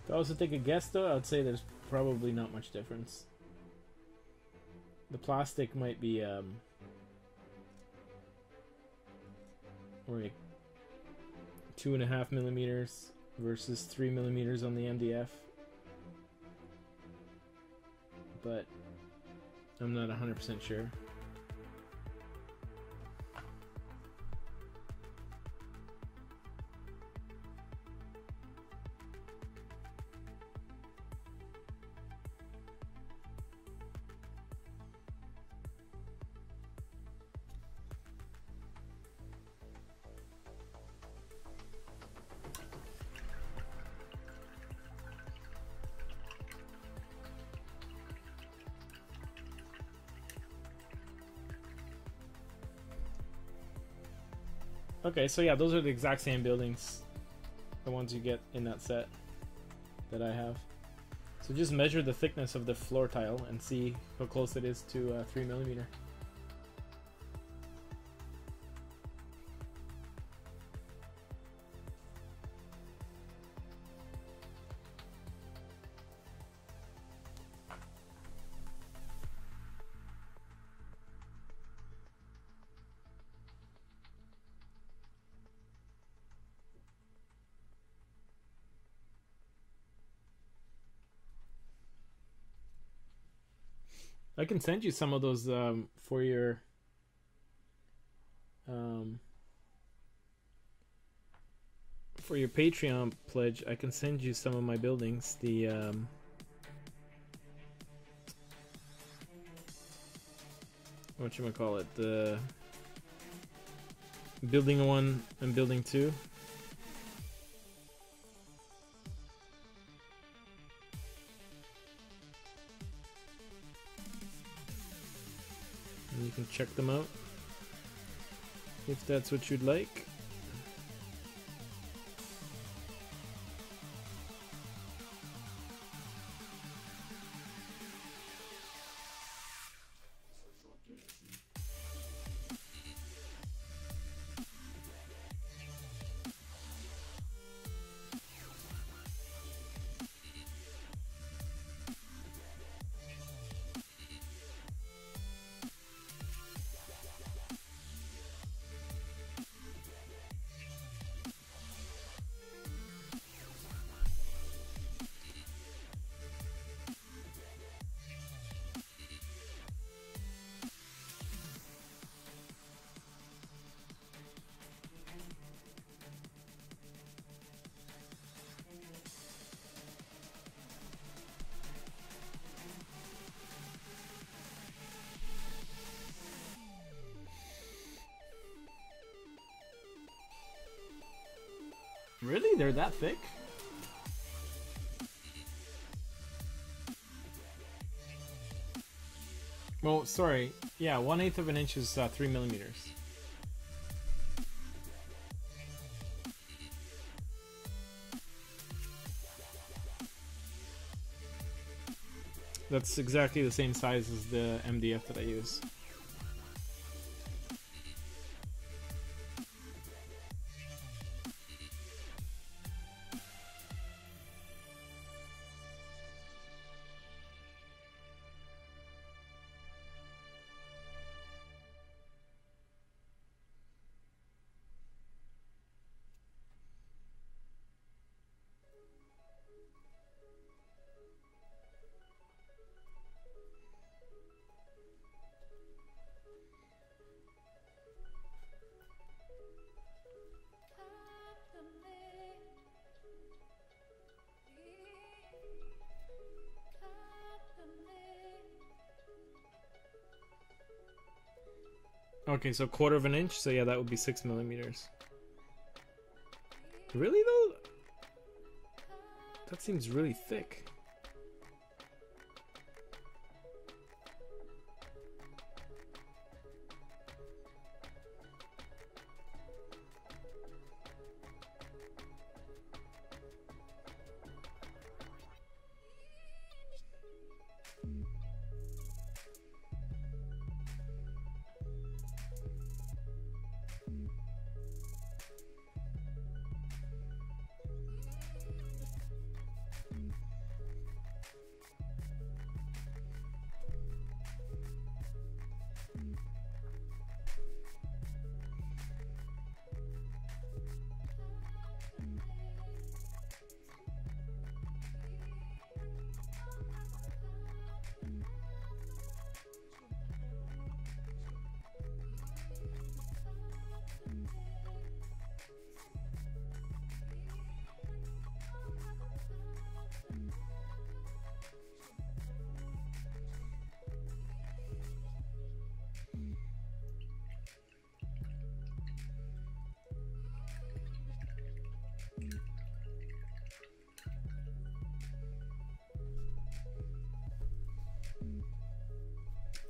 If I was to take a guess though, I would say there's probably not much difference. The plastic might be or like 2.5mm versus 3mm on the MDF. But I'm not 100% sure. Okay, so yeah, those are the exact same buildings, the ones you get in that set that I have. So just measure the thickness of the floor tile and see how close it is to 3mm. I can send you some of those for your Patreon pledge. I can send you some of my buildings. The whatchamacallit, the building 1 and building 2. And you can check them out if that's what you'd like. Really? They're that thick? Well, sorry. Yeah, 1/8 of an inch is 3 millimeters. That's exactly the same size as the MDF that I use. Okay, so 1/4 of an inch, so yeah, that would be 6 millimeters. Really though? That seems really thick.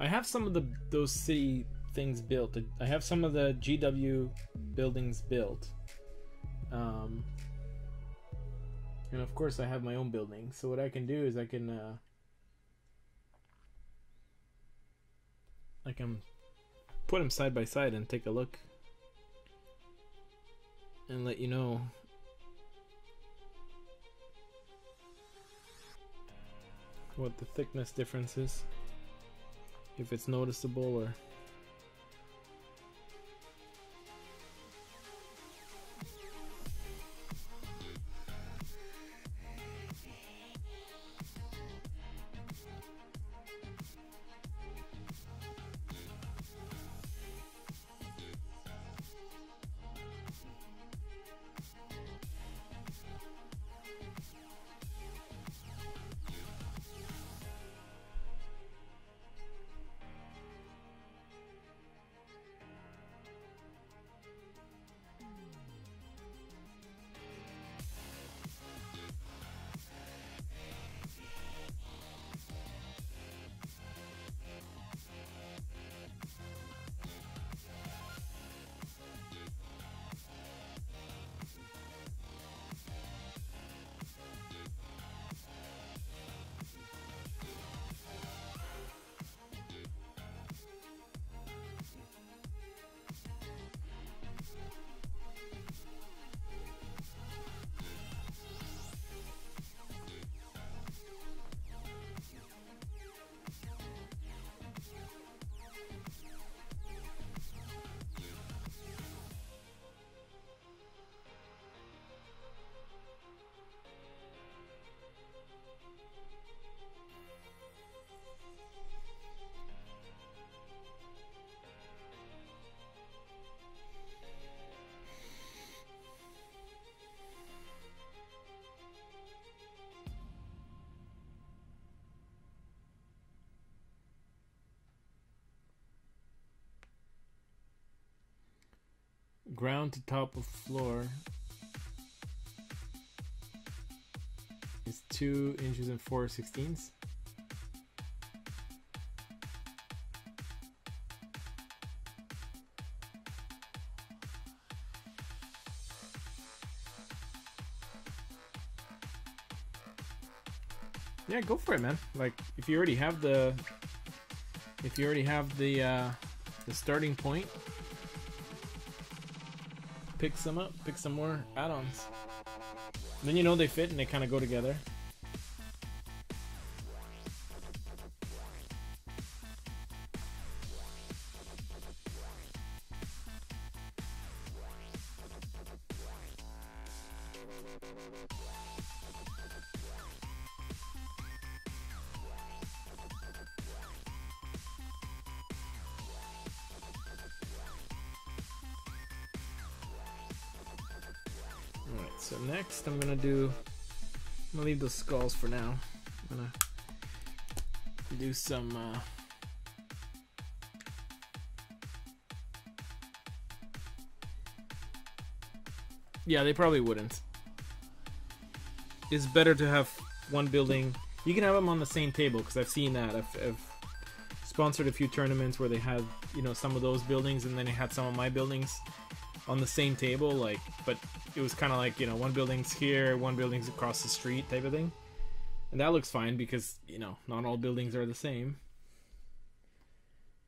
I have some of those city things built. I have some of the GW buildings built. And of course I have my own building. So what I can do is I can put them side by side and take a look and let you know what the thickness difference is, if it's noticeable or... Ground to top of floor. 2 inches and 4/16. Yeah, go for it, man. Like, if you already have the starting point, pick some up, pick some more add-ons. Then you know they fit and they kind of go together. Alright, so next I'm gonna leave those skulls for now. I'm gonna do some yeah, they probably wouldn't. It's better to have one building. You can have them on the same table, because I've seen that. I've sponsored a few tournaments where they had, you know, some of those buildings, and then they had some of my buildings on the same table, like, but it was kind of like, you know, one building's here, one building's across the street type of thing. And that looks fine because, you know, not all buildings are the same.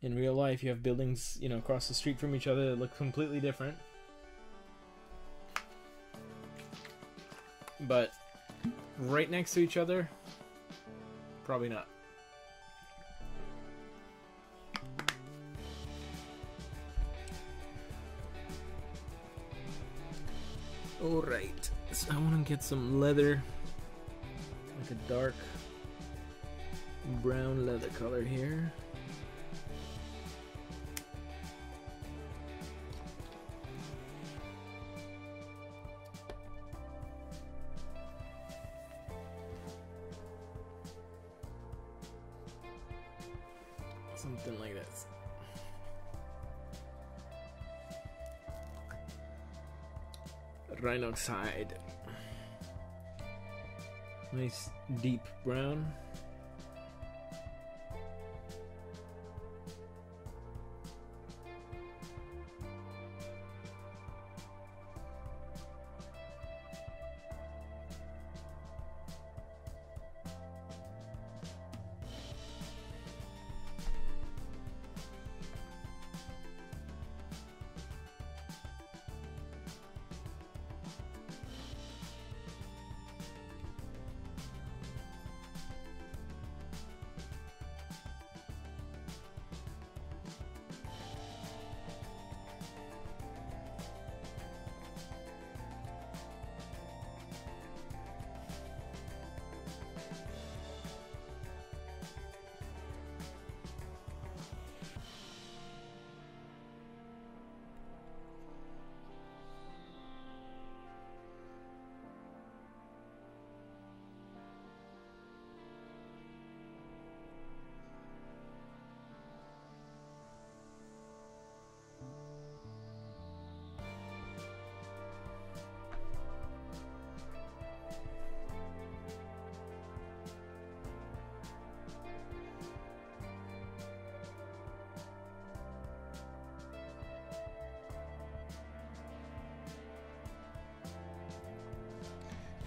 In real life, you have buildings, you know, across the street from each other that look completely different. But right next to each other, probably not. Alright, so I want to get some leather, like a dark brown leather color here. Something like this. Rhinox hide. Nice deep brown.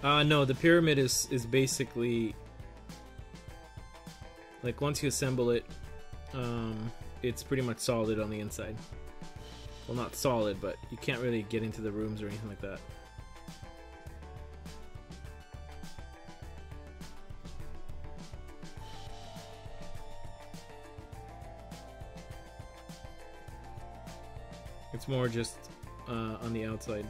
No, the pyramid is basically like once you assemble it, it's pretty much solid on the inside. Well, not solid, but you can't really get into the rooms or anything like that. It's more just on the outside.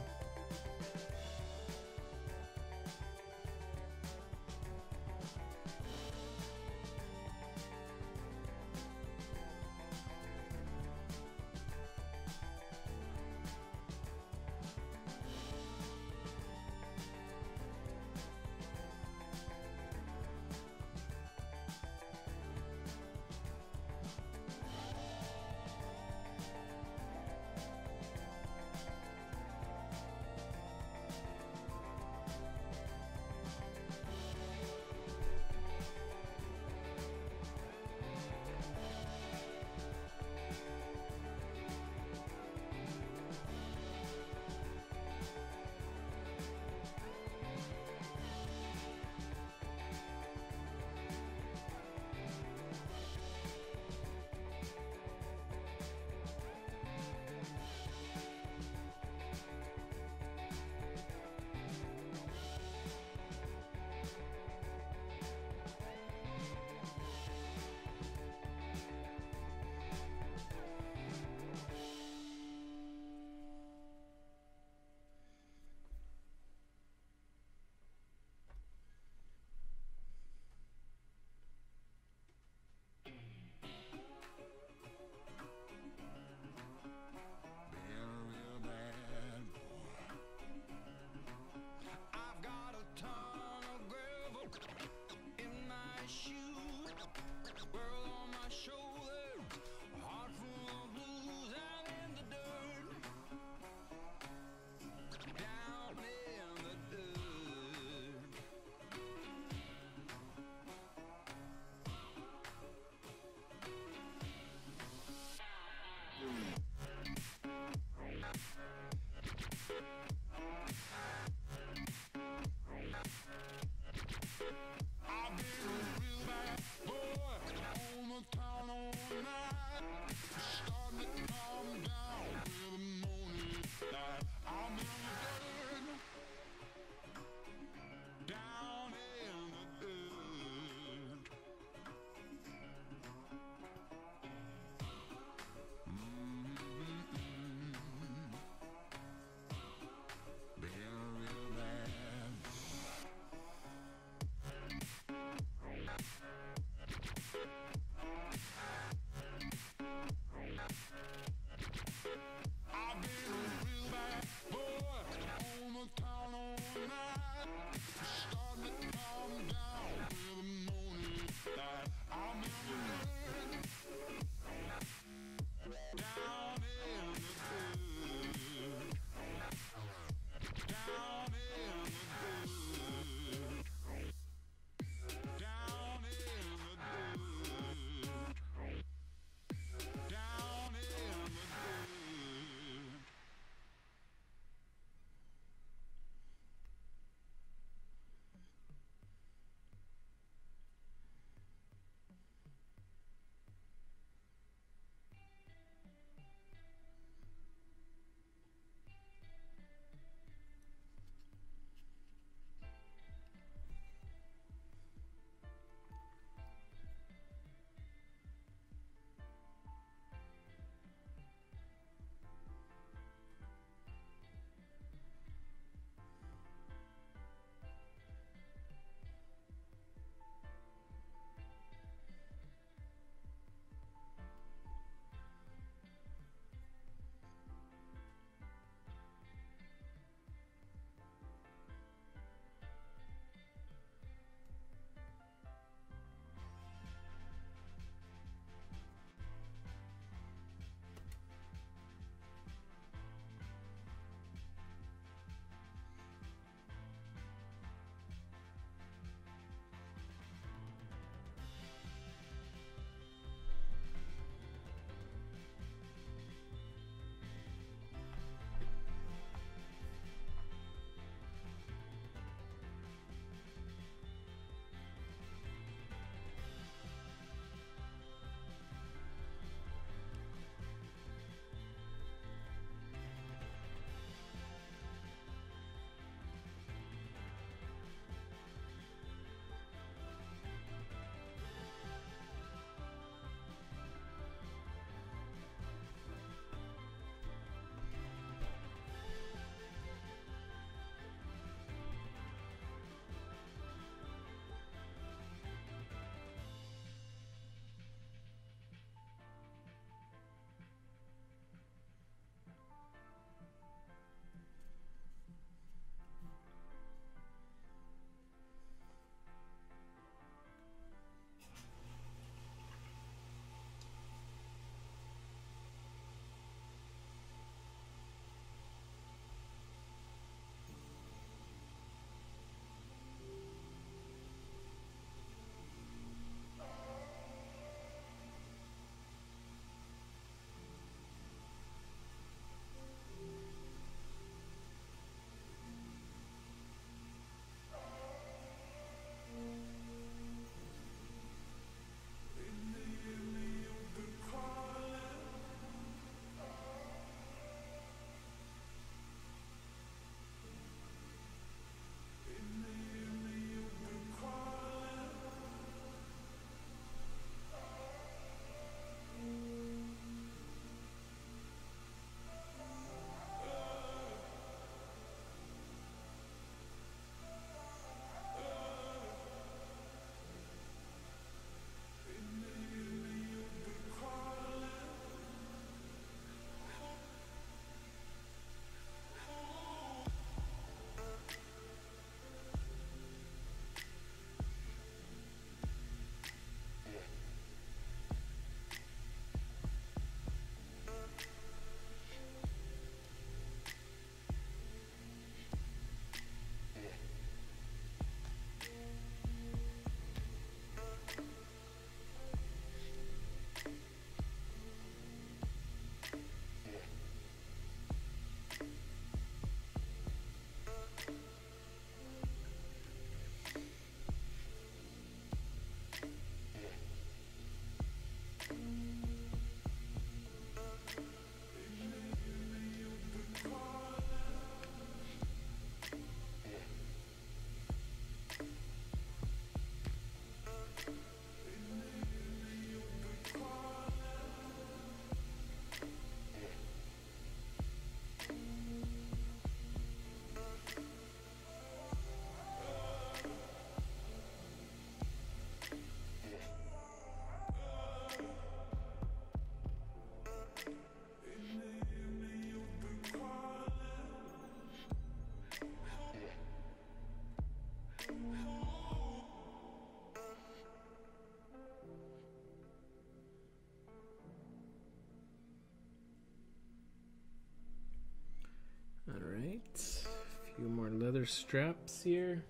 few more leather straps here.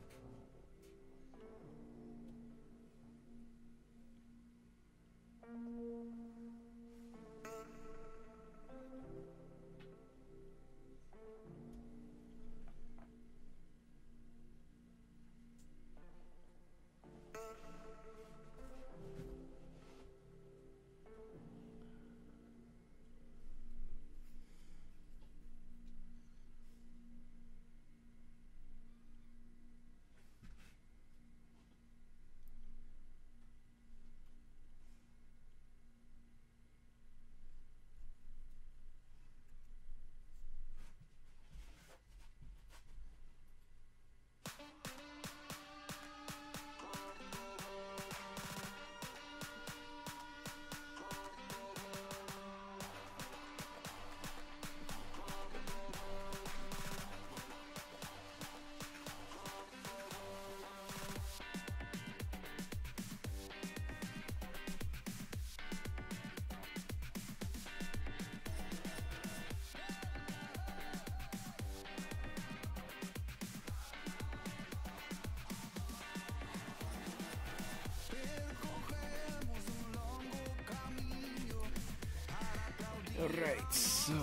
Alright, so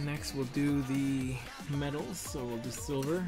next we'll do the metals, so we'll do silver.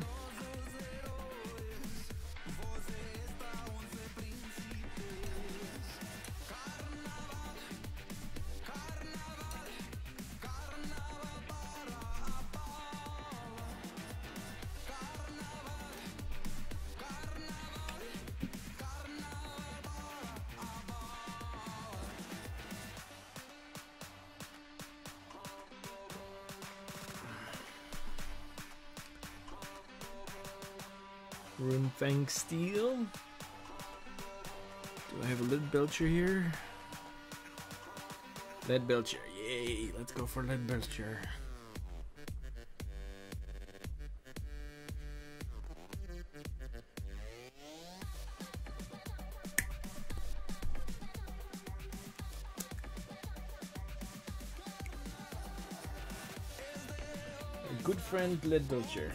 Runefang steel. Do I have a lead belcher here? Lead belcher, yay! Let's go for lead belcher. A good friend, lead belcher.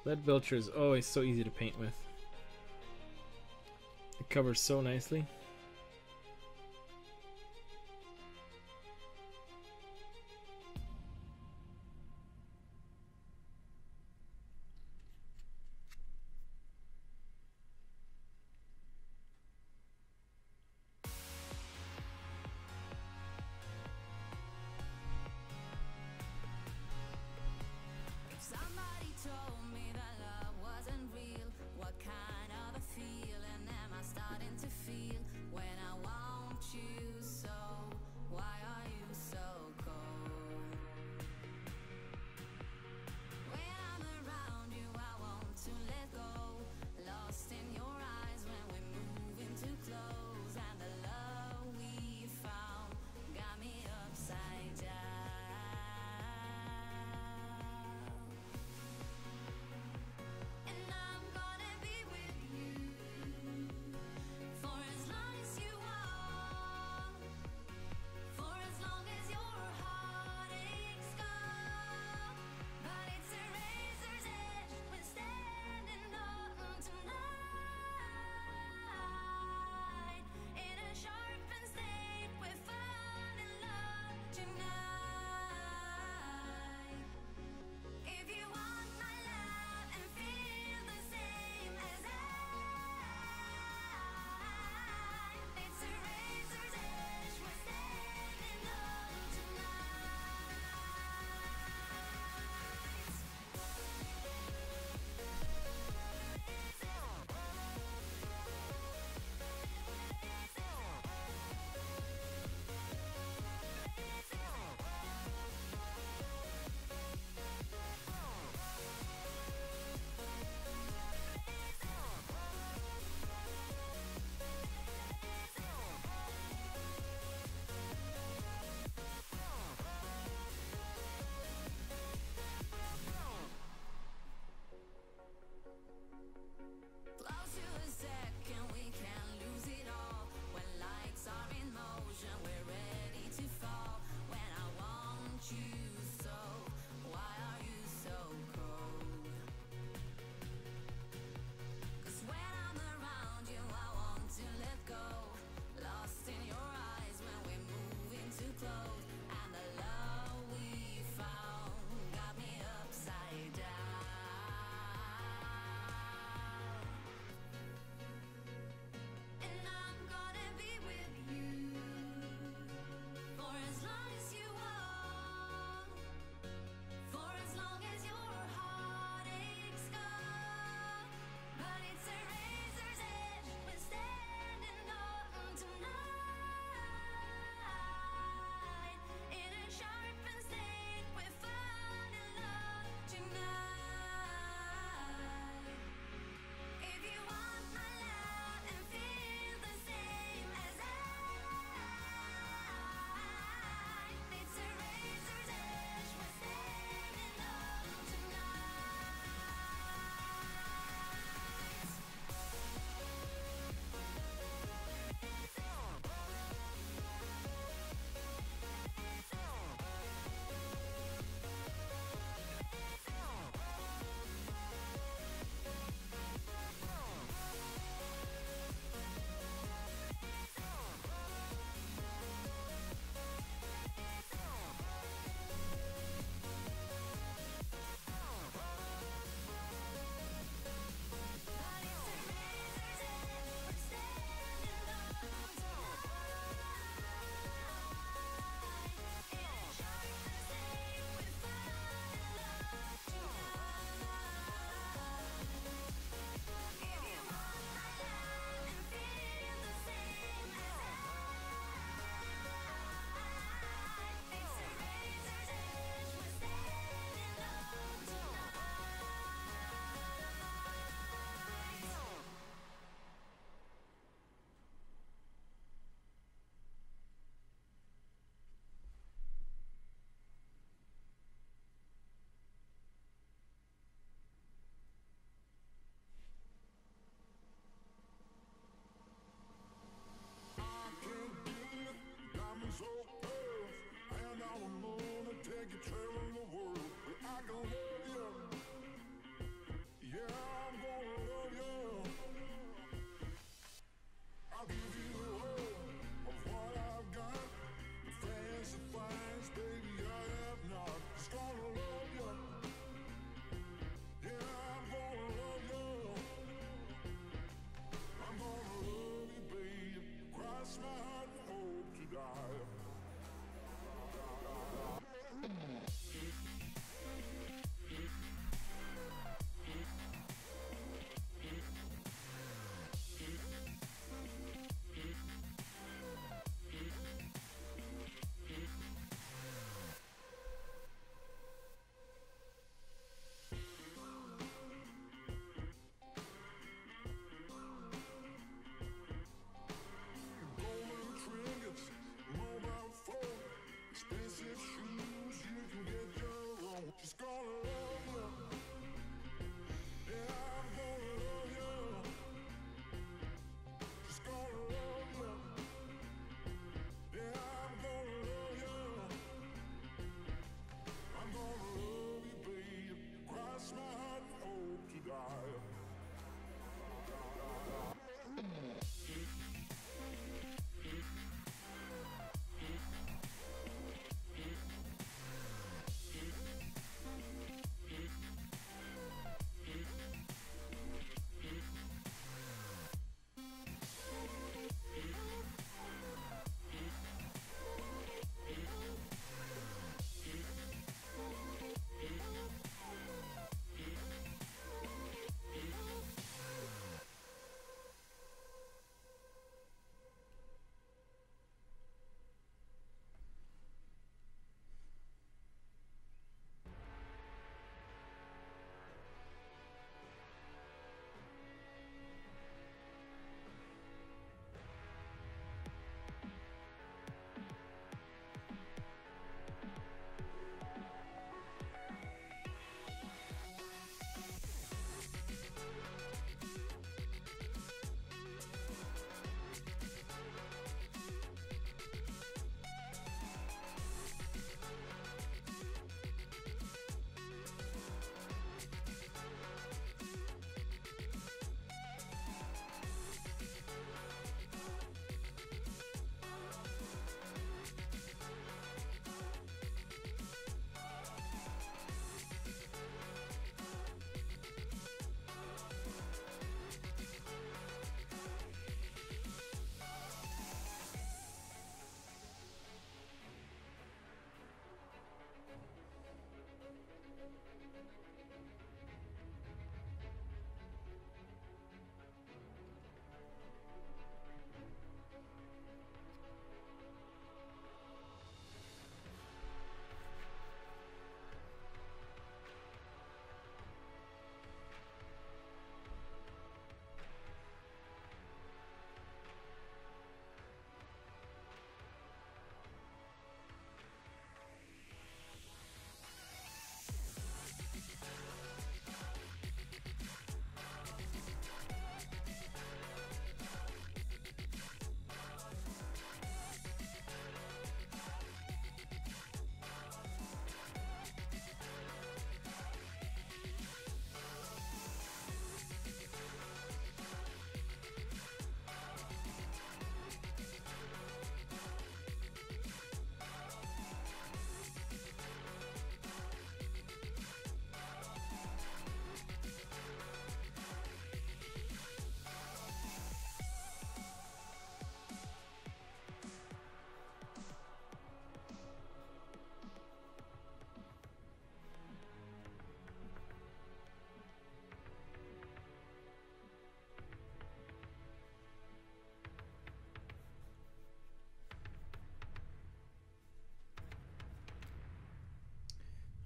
Lead belcher is always so easy to paint with. It covers so nicely.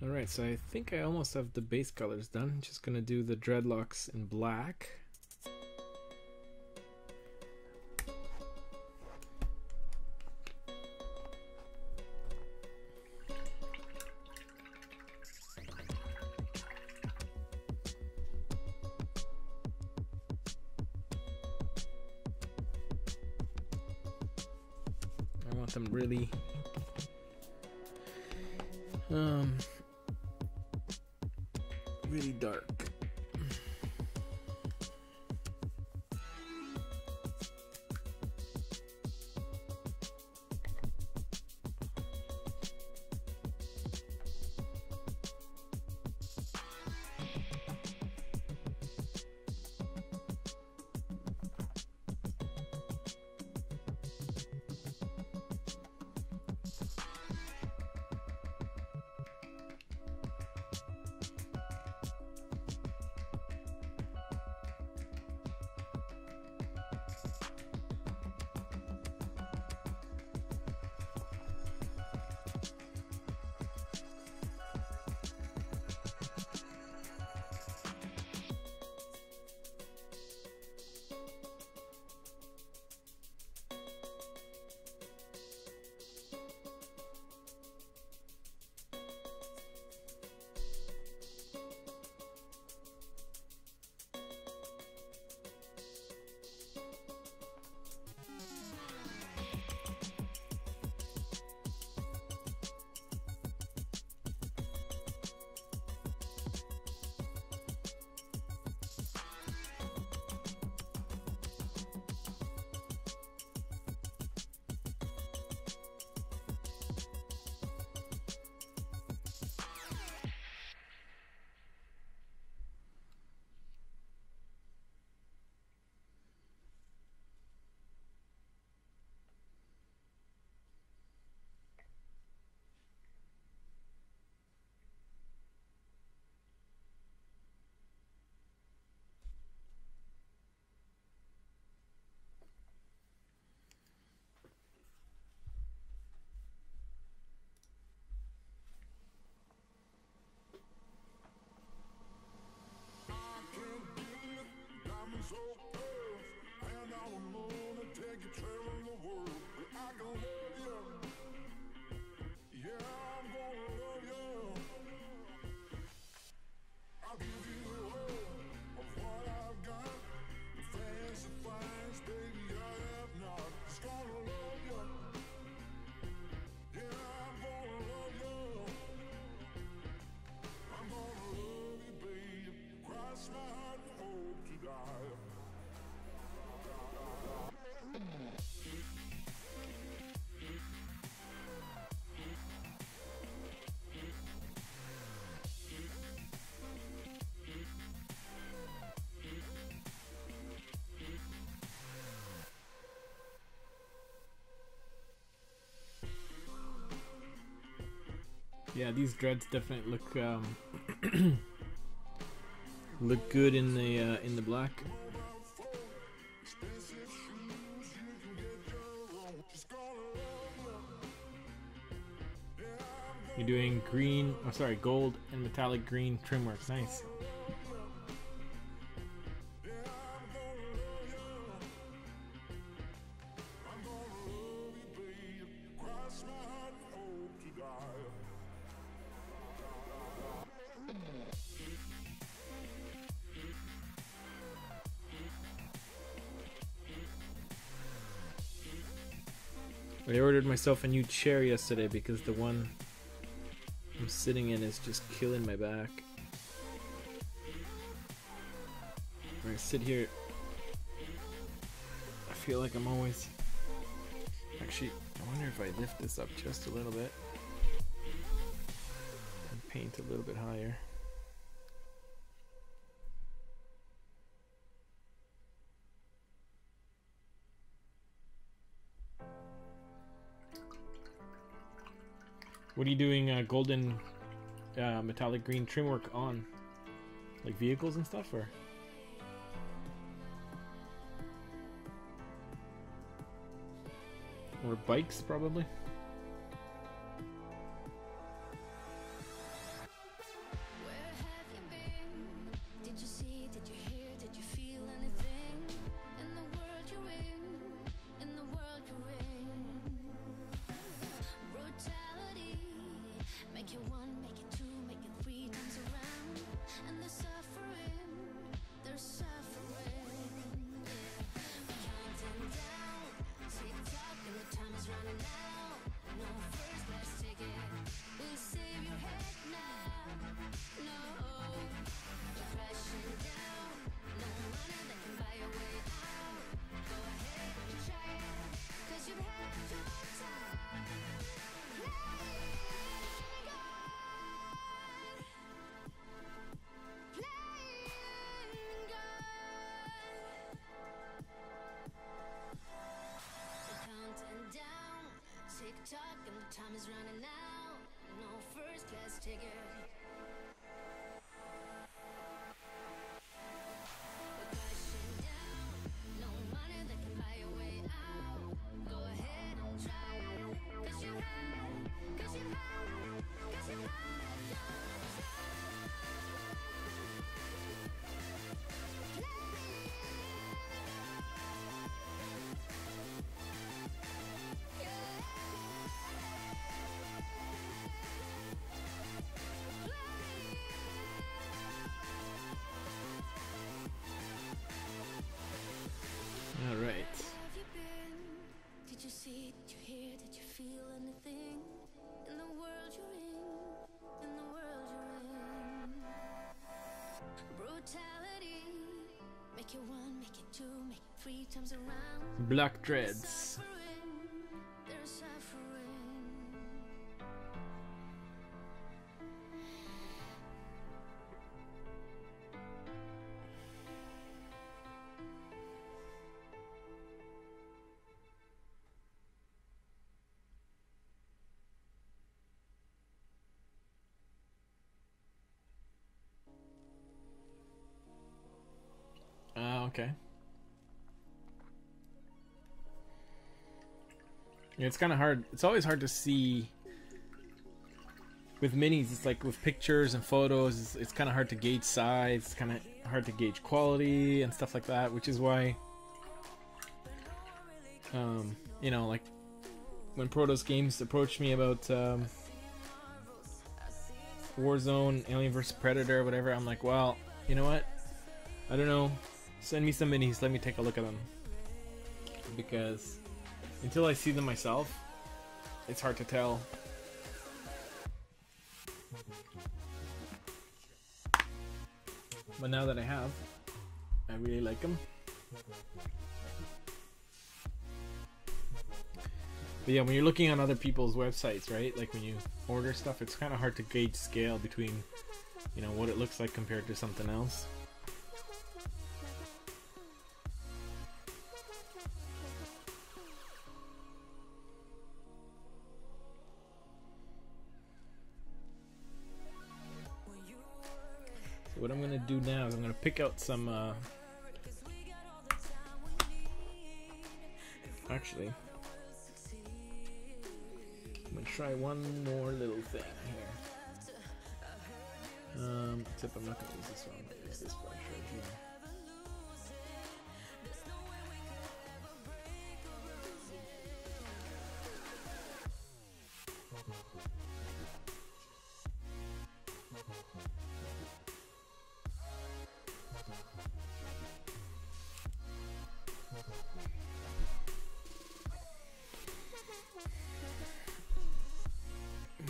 Alright, so I think I almost have the base colors done. Just gonna do the dreadlocks in black. I want them really really dark. So close, and I don't wanna take you traveling the world. I can love you, yeah, I'm gonna love you. I'll give you all of what I've got. The fancy finds, baby, I have not. Just gonna love you, yeah, I'm gonna love you. I'm gonna love you, baby. Cross my heart and hope to die. Yeah, these dreads definitely look look good in the black. You're doing green, oh sorry, gold and metallic green trim work. Nice. I ordered myself a new chair yesterday because the one I'm sitting in is just killing my back. When I sit here, I feel like I'm always... Actually, I wonder if I lift this up just a little bit and paint a little bit higher. What are you doing golden metallic green trim work on? Like vehicles and stuff, or? Or bikes, probably? Running out. tick-tock and the time is running out. No first class ticket. We're crashing down. No money that can buy your way out. Go ahead and try. 'Cause you had, 'cause you had, 'cause you had your time. All right. Have you been? Did you see? Did you hear? Did you feel anything in the world you're in? In the world you're in. Brutality. Make it one, make it two, make it three times around. Black dreads. There's suffering. Okay. Yeah, it's kind of hard. It's always hard to see with minis. It's like with pictures and photos, it's kind of hard to gauge size. It's kind of hard to gauge quality and stuff like that, which is why, you know, like when Protos Games approached me about Warzone, Alien vs Predator, whatever, I'm like, well, you know what? I don't know. Send me some minis. Let me take a look at them, because until I see them myself, it's hard to tell. But now that I have, I really like them. But yeah, when you're looking on other people's websites, right? Like when you order stuff, it's kind of hard to gauge scale between, you know, what it looks like compared to something else. What I'm gonna do now is I'm gonna pick out some actually I'm gonna try one more little thing here, except I'm not gonna use this one. I'm gonna use this brush right here.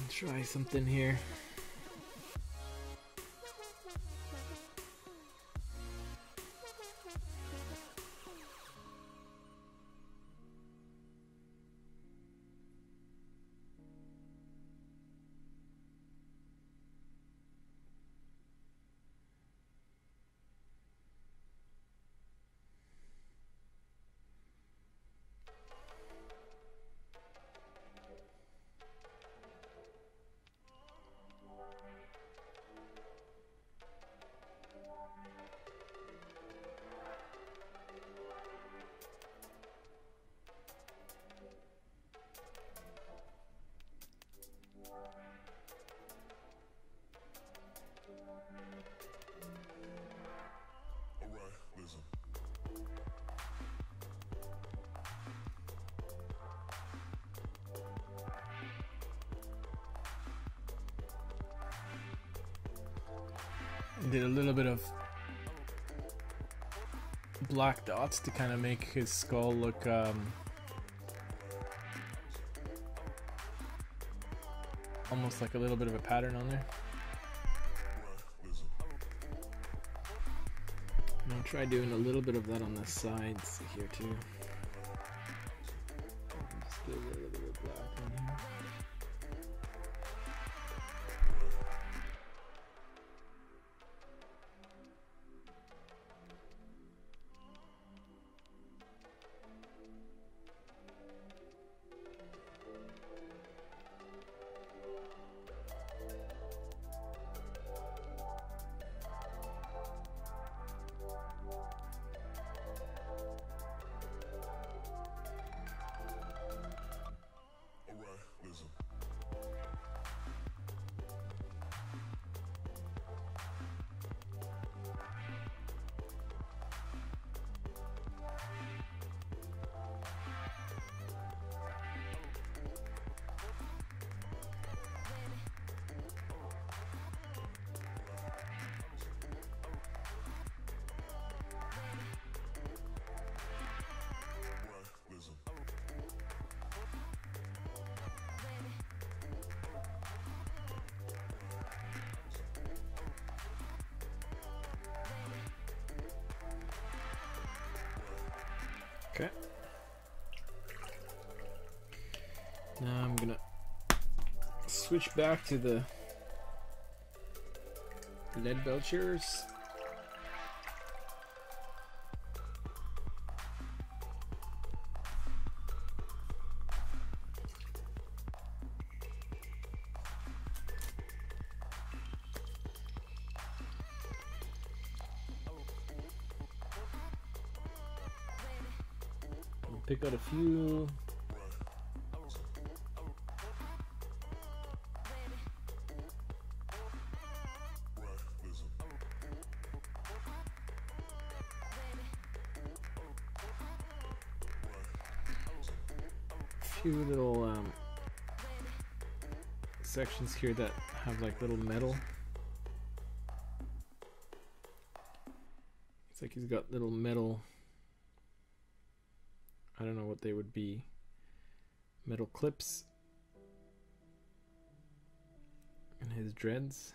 Try something here. Did a little bit of black dots to kind of make his skull look almost like a little bit of a pattern on there. I'm gonna try doing a little bit of that on the sides here too. Just do a little bit of black on here. Okay. Now I'm gonna switch back to the lead belchers. Pick out a few. Few little sections here that have like little metal. It's like he's got little metal. I don't know what they would be. Metal clips in his dreads.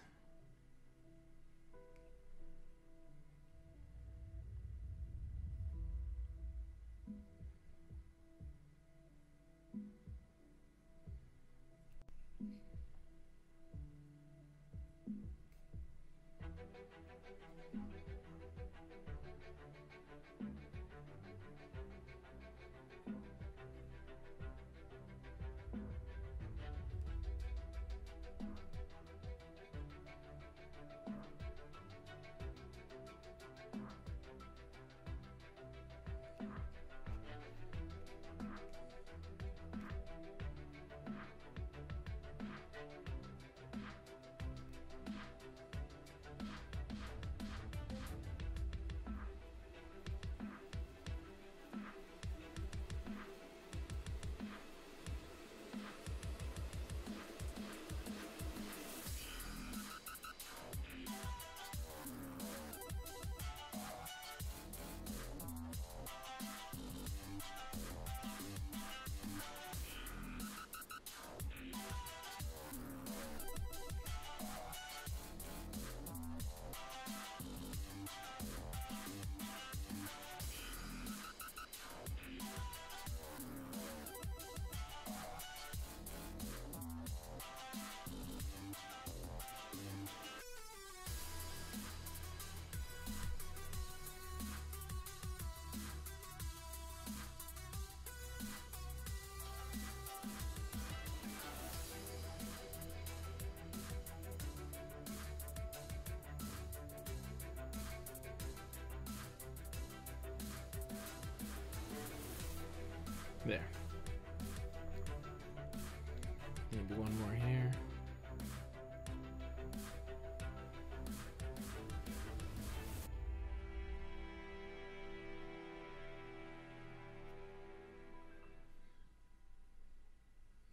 There. Maybe one more here.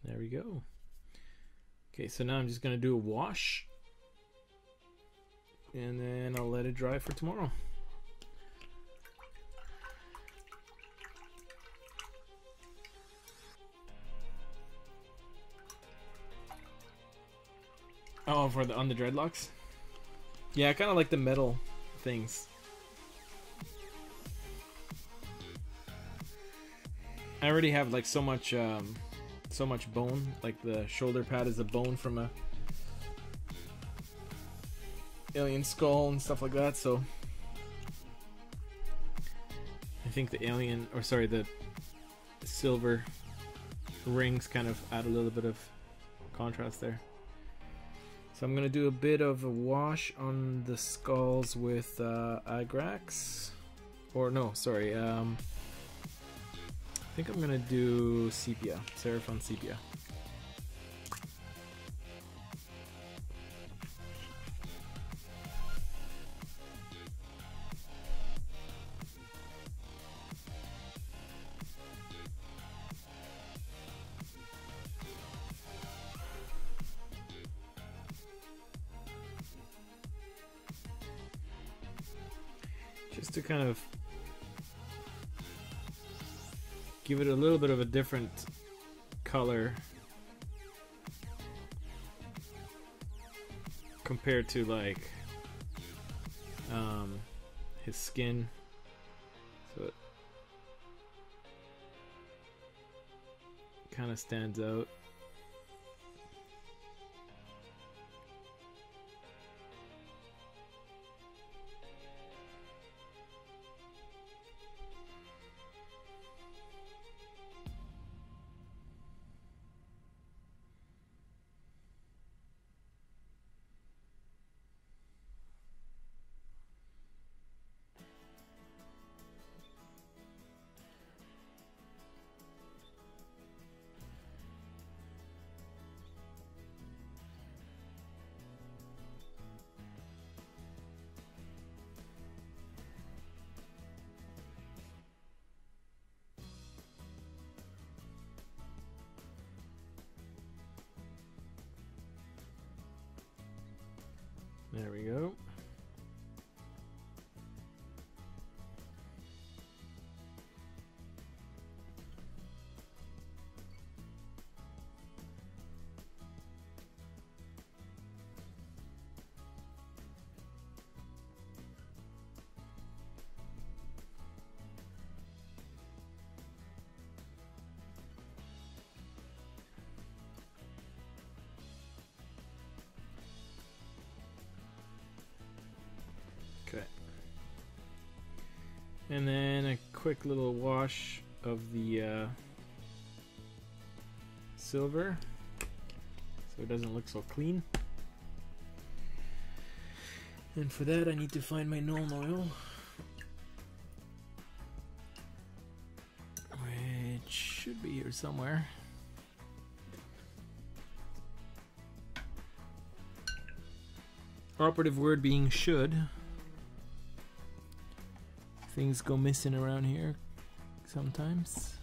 There we go. Okay, so now I'm just gonna do a wash and then I'll let it dry for tomorrow. Oh, for the on the dreadlocks? Yeah, I kind of like the metal things. I already have like so much bone. Like the shoulder pad is a bone from a alien skull and stuff like that. So I think the alien, or sorry, the silver rings kind of add a little bit of contrast there. So I'm gonna do a bit of a wash on the skulls with Agrax, or no, sorry. I think I'm gonna do sepia, Seraphon sepia. just to kind of give it a little bit of a different color compared to like his skin, so it kind of stands out. There we go. Okay. And then a quick little wash of the silver so it doesn't look so clean. And for that I need to find my Nuln Oil, which should be here somewhere. Operative word being should. Things go missing around here sometimes.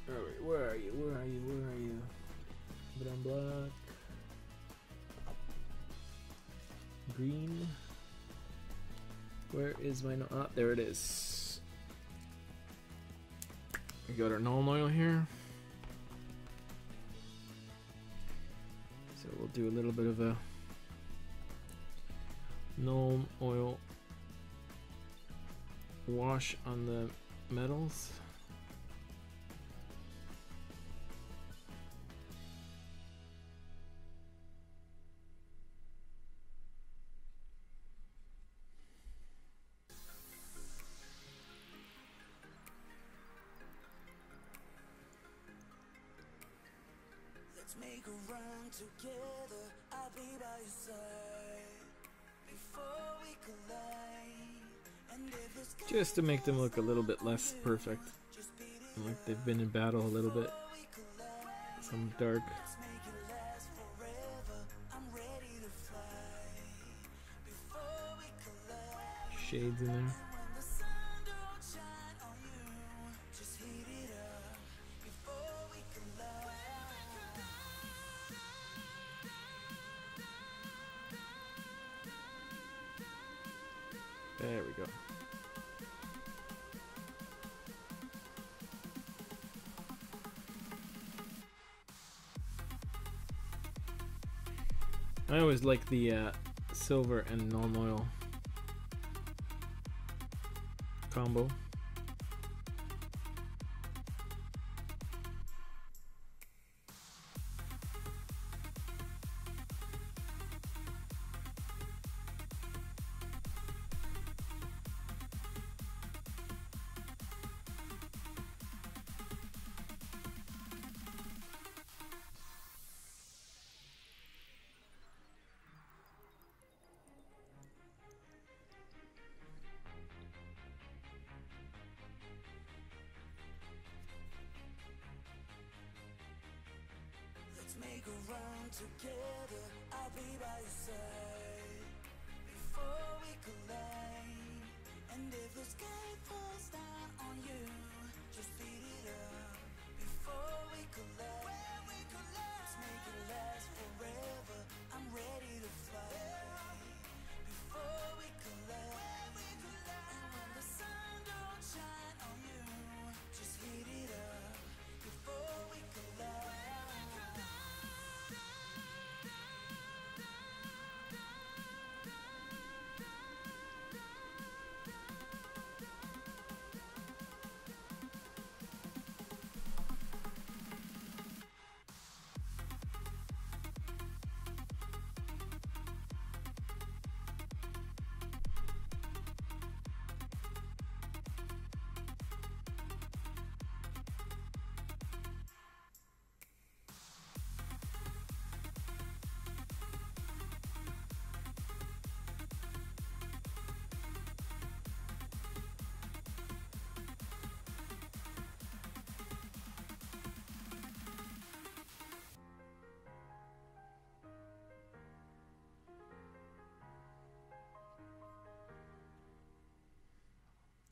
Alright, where are you? Where are you? Where are you? Brown, black. Green. Where is my... Ah, there it is. We got our Nuln Oil here. So we'll do a little bit of a Nuln Oil wash on the metals. Make a run together, I'll be by your side before we collide. And if the sky Just to make them look a little bit less perfect, like they've been in battle a little bit. Some dark let's make it last forever. I'm ready to fly before we collide. shades in there. When the sun don't shine on you, just heat it up before we collide. There we go. I always like the silver and Nuln Oil combo. Let's make a run together, I'll be by your side before we collide. And if the sky falls down on you, just beat it up before we collide. Let's make it last forever,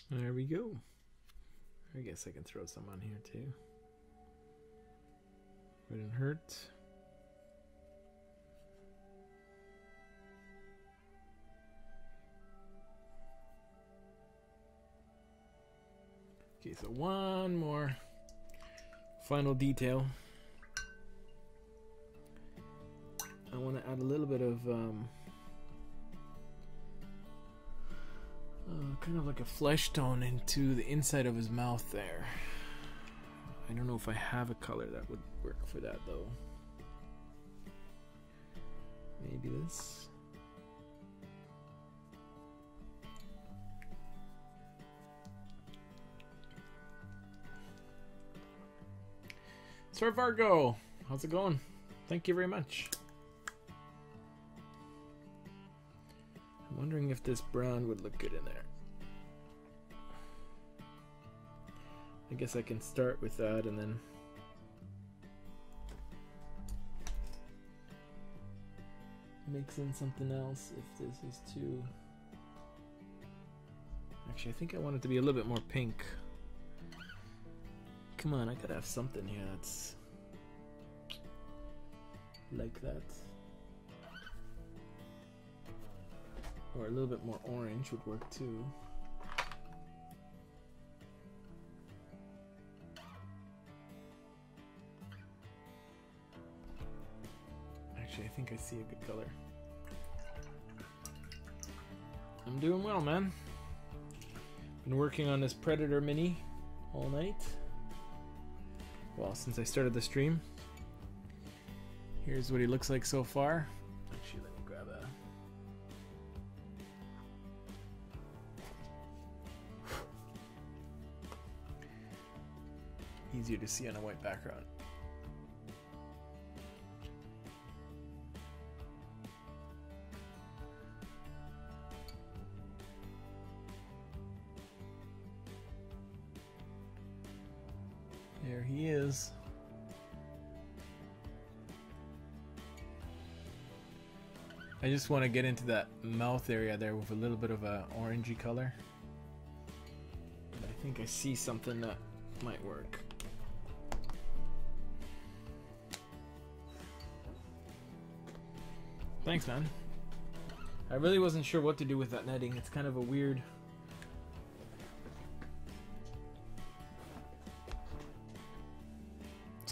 There we go. I guess I can throw some on here too. Wouldn't hurt. Okay, so one more final detail. I want to add a little bit of kind of like a flesh tone into the inside of his mouth there. I don't know if I have a color that would work for that though. Maybe this. Sir Vargo, how's it going? Thank you very much. I'm wondering if this brown would look good in there. I guess I can start with that and then mix in something else if this is too... Actually, I think I want it to be a little bit more pink. Come on, I gotta have something here that's like that. Or a little bit more orange would work too. Actually, I think I see a good color. I'm doing well, man. Been working on this Predator Mini all night. Well, since I started the stream. Here's what he looks like so far. Actually, let me grab a... Easier to see on a white background. There he is. I just want to get into that mouth area there with a little bit of a orangey color. But I think I see something that might work. Thanks, man. I really wasn't sure what to do with that netting. It's kind of a weird...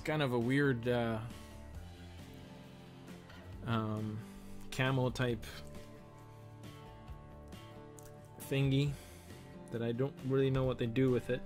kind of a weird camo type thingy that I don't really know what they do with it.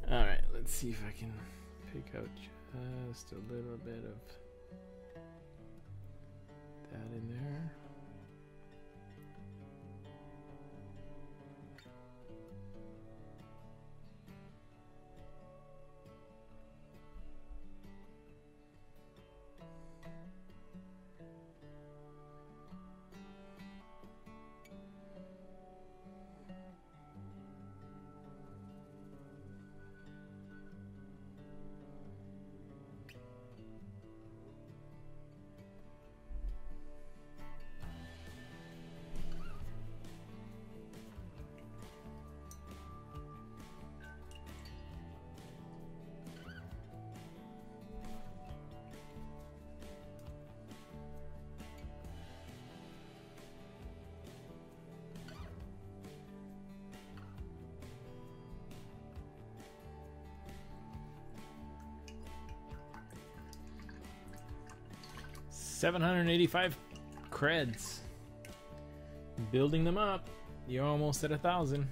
Alright, let's see if I can pick out just a little bit of that in there. $785 creds. Building them up. You're almost at 1,000.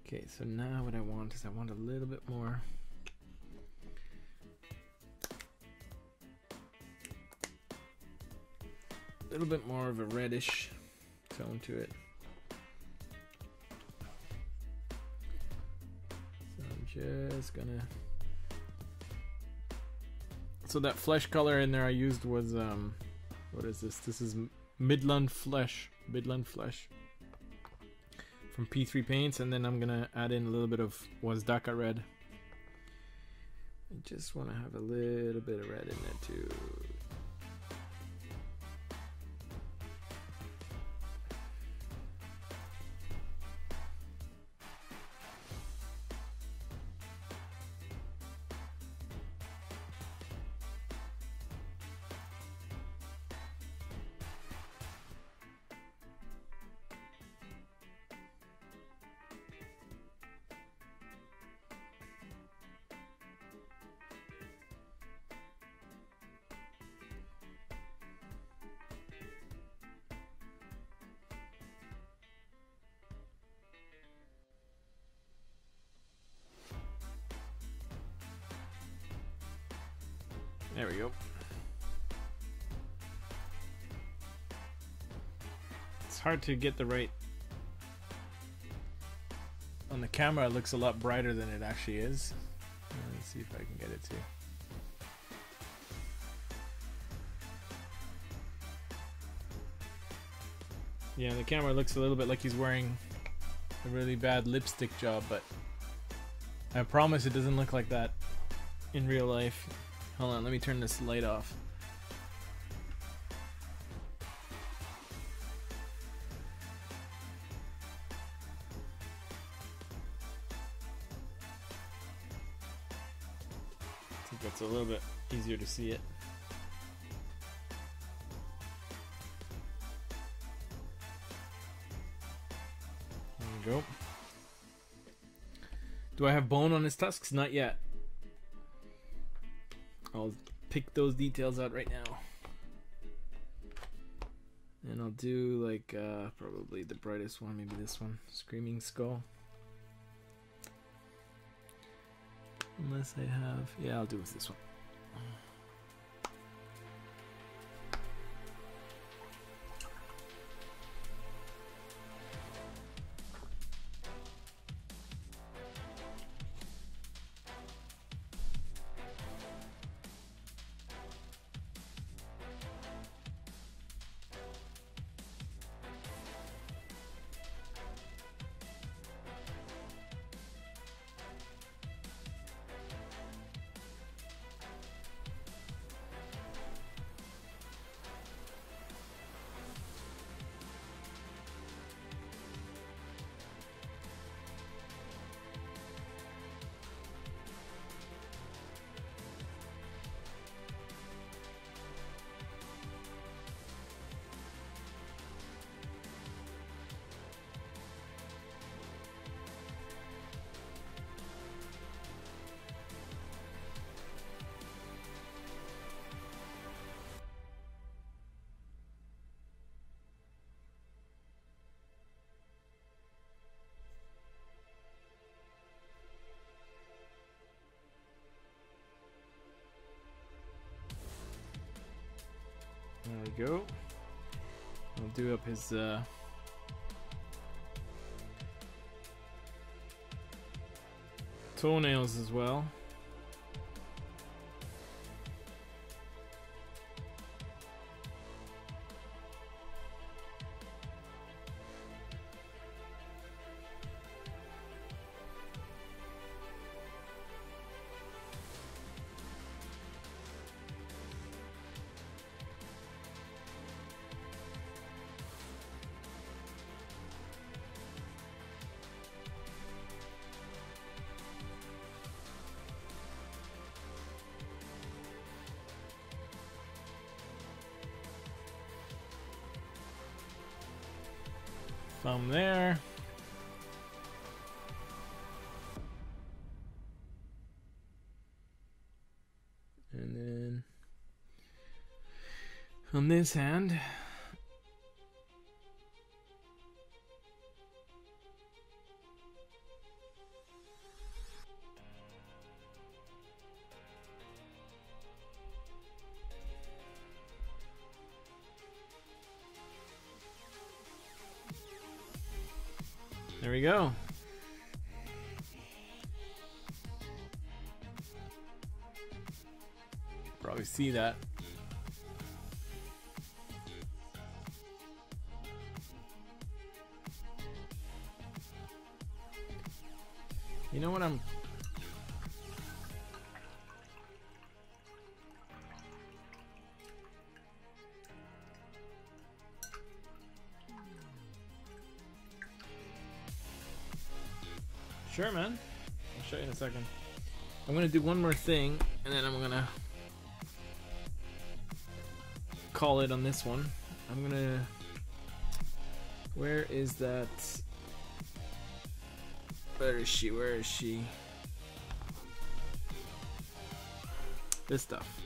Okay, so now what I want is I want a little bit more a little bit more of a reddish tone to it. So I'm just gonna. So that flesh color in there I used was what is this? This is Midland Flesh. Midland Flesh from P3 Paints, and then I'm gonna add in a little bit of Wazdaka Red. I just want to have a little bit of red in there too. There we go. It's hard to get the right. On the camera it looks a lot brighter than it actually is. Let's see if I can get it to. Yeah, the camera looks a little bit like he's wearing a really bad lipstick job, but I promise it doesn't look like that in real life. Hold on, let me turn this light off. I think that's a little bit easier to see it. There we go. Do I have bone on his tusks? Not yet. I'll pick those details out right now. And I'll do like probably the brightest one, maybe this one, Screaming Skull. Unless I have, yeah, I'll do with this one. There we go. I'll do up his toenails as well. Thumb there. And then on this hand, There we go. Probably see that. You know what I'm... Sure, man. I'll show you in a second. I'm gonna do one more thing, and then I'm gonna call it on this one. I'm gonna... Where is that? Where is she? Where is she? This stuff.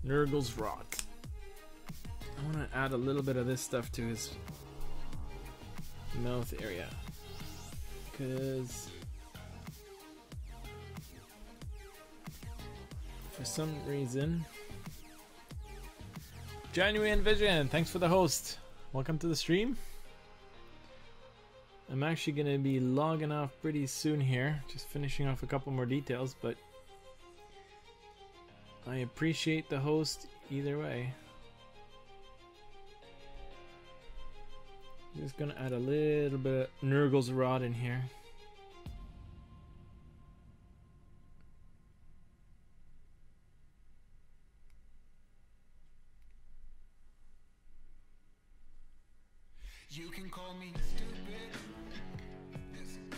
Nurgle's Rot. I want to add a little bit of this stuff to his mouth area. Because for some reason... Genuine Vision, thanks for the host. Welcome to the stream. I'm actually going to be logging off pretty soon here. Just finishing off a couple more details, but I appreciate the host either way. Just going to add a little bit of Nurgle's Rot in here. You can call me stupid.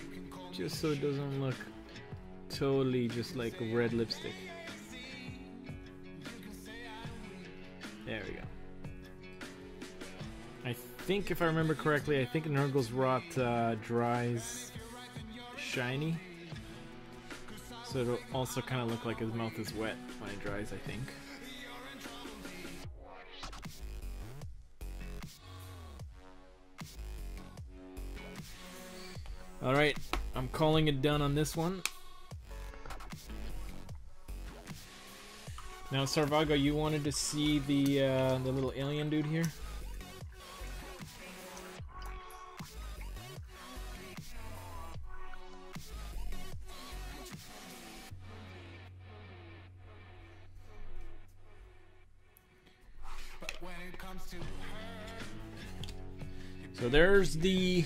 You can call Just so it doesn't look totally just like red lipstick. There we go. I think if I remember correctly, I think Nurgle's Rot dries shiny. So it'll also kind of look like his mouth is wet when it dries, I think. Alright, I'm calling it done on this one. Now, Sarvago, you wanted to see the little alien dude here? but when it comes to So there's the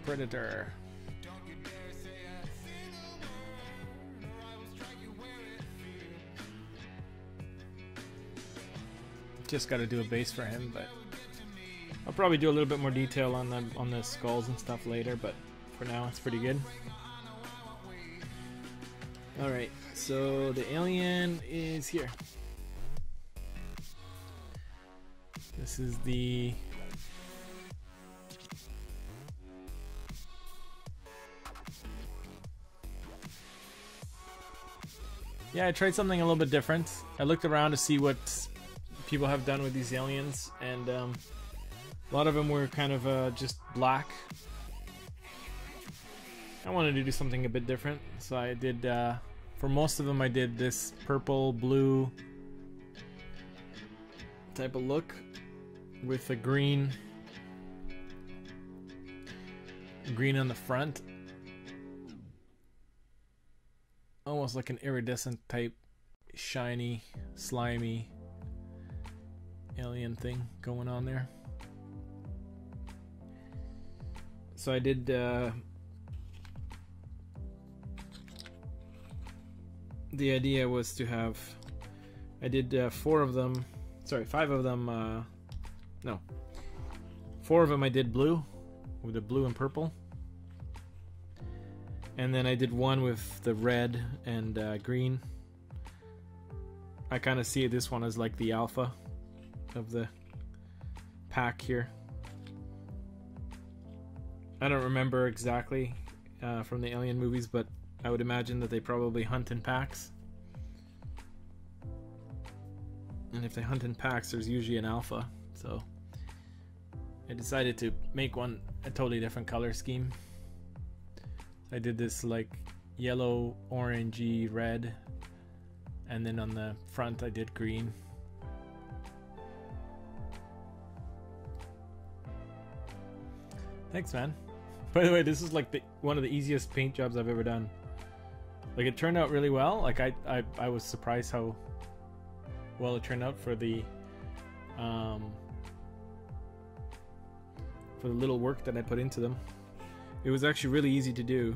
Predator. don't you dare say a single word, or I will strike you where it feels. Just got to do a base for him, but I'll probably do a little bit more detail on the skulls and stuff later. But for now, it's pretty good. All right, so the alien is here. This is the I tried something a little bit different. I looked around to see what people have done with these aliens, and a lot of them were kind of just black. I wanted to do something a bit different, so I did, for most of them I did this purple, blue type of look with a green on the front. Almost like an iridescent type, shiny, slimy alien thing going on there. So I did the idea was to have, I did 5 of them, no, 4 of them I did blue, with the blue and purple. And then I did one with the red and green. I kind of see this one as like the alpha of the pack here. I don't remember exactly from the Alien movies, but I would imagine that they probably hunt in packs. And if they hunt in packs, there's usually an alpha. So I decided to make one a totally different color scheme. I did this like yellow, orangey, red, and then on the front I did green. Thanks, man. By the way, this is like one of the easiest paint jobs I've ever done. Like, it turned out really well. Like, I was surprised how well it turned out for the little work that I put into them. It was actually really easy to do.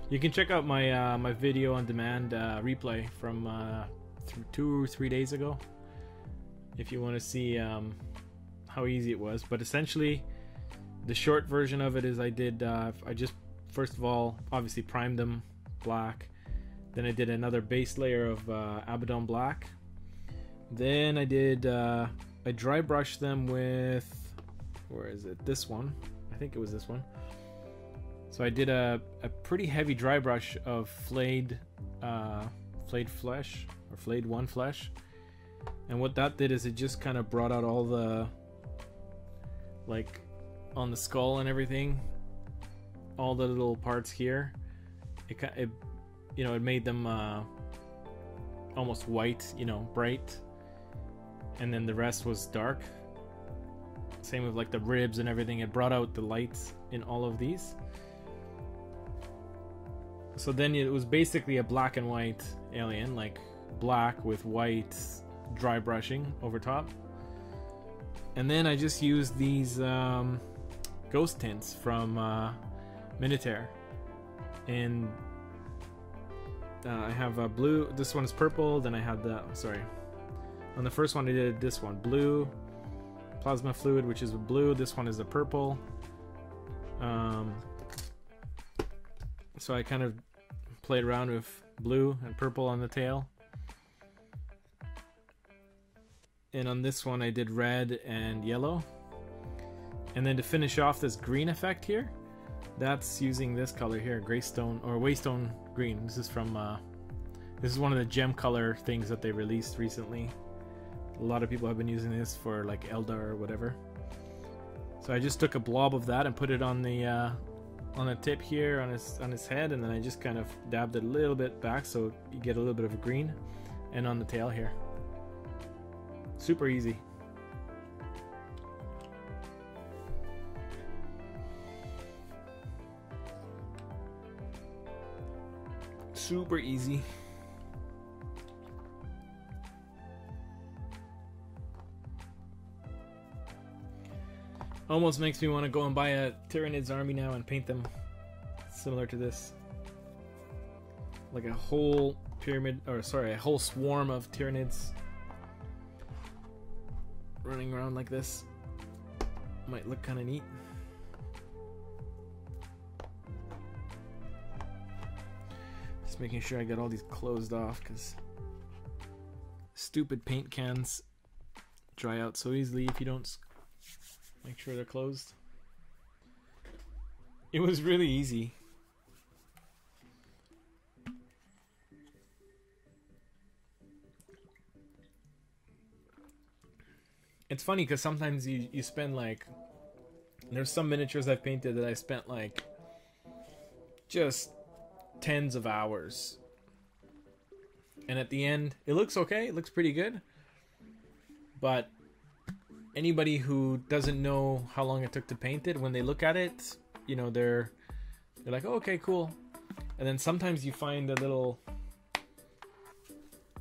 You can check out my my video on demand replay from 2 or 3 days ago if you want to see how easy it was. But essentially, the short version of it is I just first of all obviously primed them black, then I did another base layer of Abaddon black, then I did I dry brushed them with, where is it, this one, I think it was this one. So I did a pretty heavy dry brush of flayed flesh, or flayed one flesh, and what that did is it just kind of brought out all the, like on the skull and everything, all the little parts here. It you know, it made them almost white, you know, bright, and then the rest was dark. Same with like the ribs and everything. It brought out the lights in all of these. So then it was basically a black and white alien, like black with white dry brushing over top. And then I just used these ghost tints from Minotaur. And I have a blue, this one is purple, then I had the, sorry. On the first one I did this one, blue, plasma fluid, which is blue. This one is a purple. So I kind of played around with blue and purple on the tail. And on this one I did red and yellow. And then to finish off this green effect here, that's using this color here, Greystone or Waystone Green. This is from this is one of the gem color things that they released recently. A lot of people have been using this for like Eldar or whatever. So I just took a blob of that and put it on the tip here on his head, and then I just kind of dabbed it a little bit back so you get a little bit of a green, and on the tail here. Super easy. Super easy. Almost makes me want to go and buy a Tyranids army now and paint them similar to this. Like a whole pyramid, or sorry, a whole swarm of Tyranids running around like this. Might look kind of neat. Just making sure I got all these closed off, because stupid paint cans dry out so easily if you don't make sure they're closed. It was really easy. It's funny because sometimes you spend like, there's some miniatures I've painted that I spent like just tens of hours, and at the end it looks okay, it looks pretty good, but anybody who doesn't know how long it took to paint it, when they look at it, you know, they're like, oh, okay, cool. And then sometimes you find a little,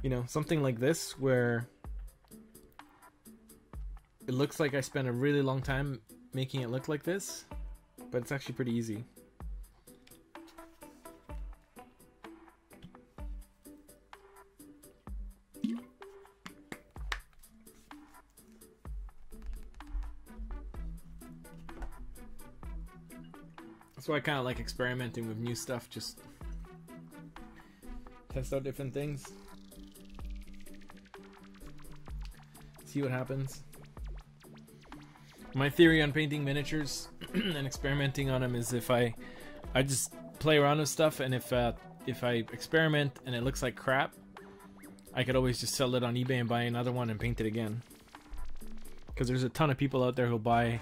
you know, something like this where it looks like I spent a really long time making it look like this, but it's actually pretty easy. That's why I kind of like experimenting with new stuff, just test out different things, see what happens. My theory on painting miniatures and experimenting on them is if I just play around with stuff, and if I experiment and it looks like crap, I could always just sell it on eBay and buy another one and paint it again. Because there's a ton of people out there who'll buy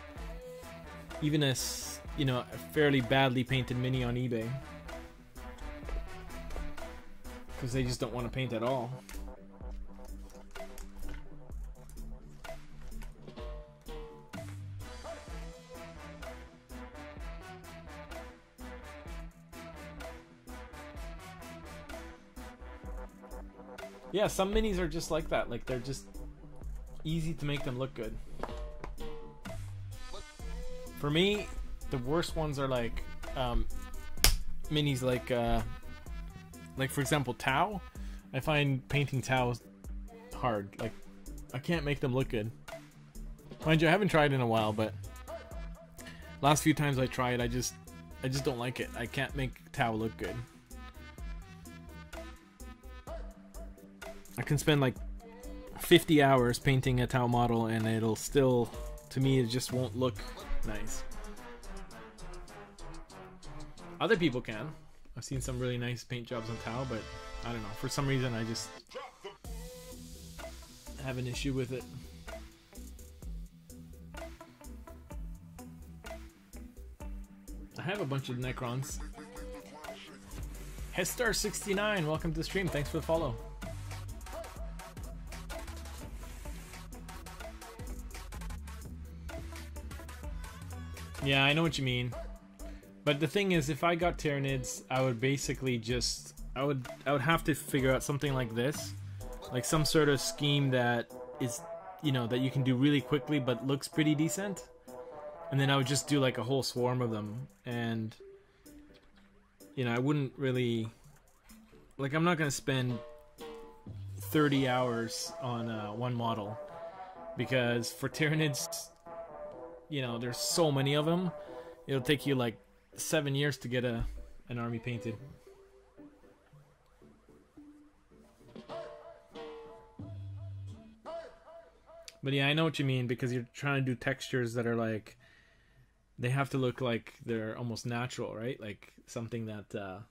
even a, you know, a fairly badly painted mini on eBay because they just don't want to paint at all. Yeah, some minis are just like that. Like they're just easy to make them look good. For me, the worst ones are like minis like for example Tau. I find painting Tau hard. Like I can't make them look good. Mind you, I haven't tried in a while, but last few times I tried, I just don't like it. I can't make Tau look good. I can spend like 50 hours painting a Tau model and it'll still, to me, it just won't look nice. Other people can. I've seen some really nice paint jobs on Tau, but I don't know. For some reason, I just have an issue with it. I have a bunch of Necrons. Hestar69, welcome to the stream. Thanks for the follow. Yeah, I know what you mean. But the thing is, if I got Tyranids, I would basically just... I would have to figure out something like this. Like some sort of scheme that is, you know, that you can do really quickly but looks pretty decent. And then I would just do like a whole swarm of them. And, you know, I wouldn't really... Like, I'm not going to spend 30 hours on one model. Because for Tyranids... You know, there's so many of them. It'll take you like 7 years to get an army painted. But yeah, I know what you mean, because you're trying to do textures that are like, they have to look like they're almost natural, right? Like something that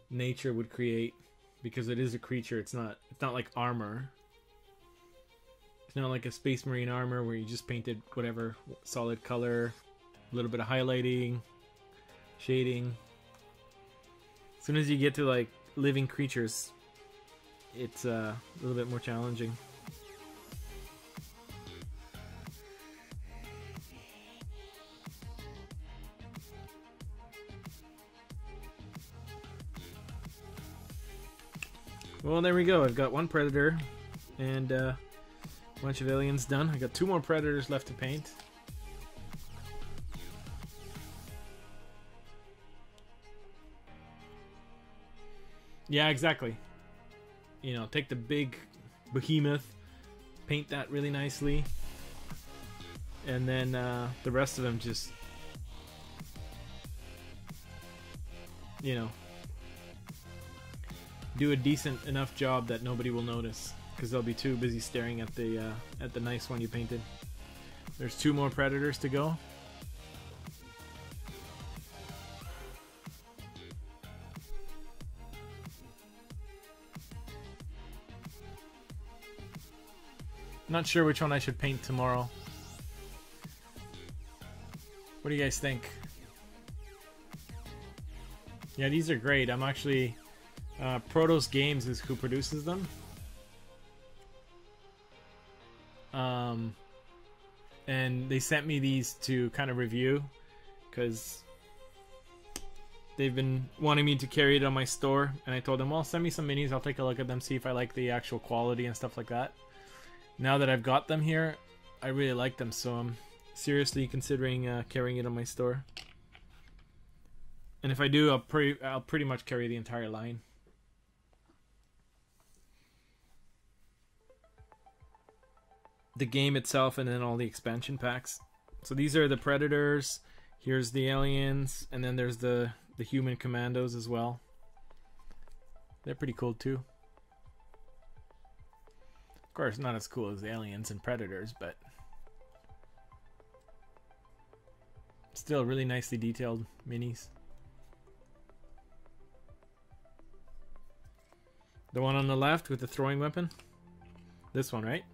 nature would create, because it is a creature. It's not like armor. It's not like a Space Marine armor where you just painted whatever solid color, a little bit of highlighting, shading. As soon as you get to like living creatures, it's a little bit more challenging. Well, there we go. I've got one Predator and a bunch of aliens done. I got 2 more Predators left to paint. Yeah, exactly. You know, take the big behemoth, paint that really nicely, and then the rest of them just, you know, do a decent enough job that nobody will notice, because they'll be too busy staring at the nice one you painted. There's 2 more Predators to go. Not sure which one I should paint tomorrow. What do you guys think? Yeah, these are great. I'm actually... Protos Games is who produces them. And they sent me these to kind of review, because they've been wanting me to carry it on my store, and I told them, well, send me some minis, I'll take a look at them, see if I like the actual quality and stuff like that. Now that I've got them here, I really like them, so I'm seriously considering carrying it on my store. And if I do, I'll pretty much carry the entire line. The game itself, and then all the expansion packs. So these are the Predators, here's the aliens, and then there's the human commandos as well. They're pretty cool too. Of course, not as cool as the aliens and Predators, but still really nicely detailed minis. The one on the left with the throwing weapon? This one, right?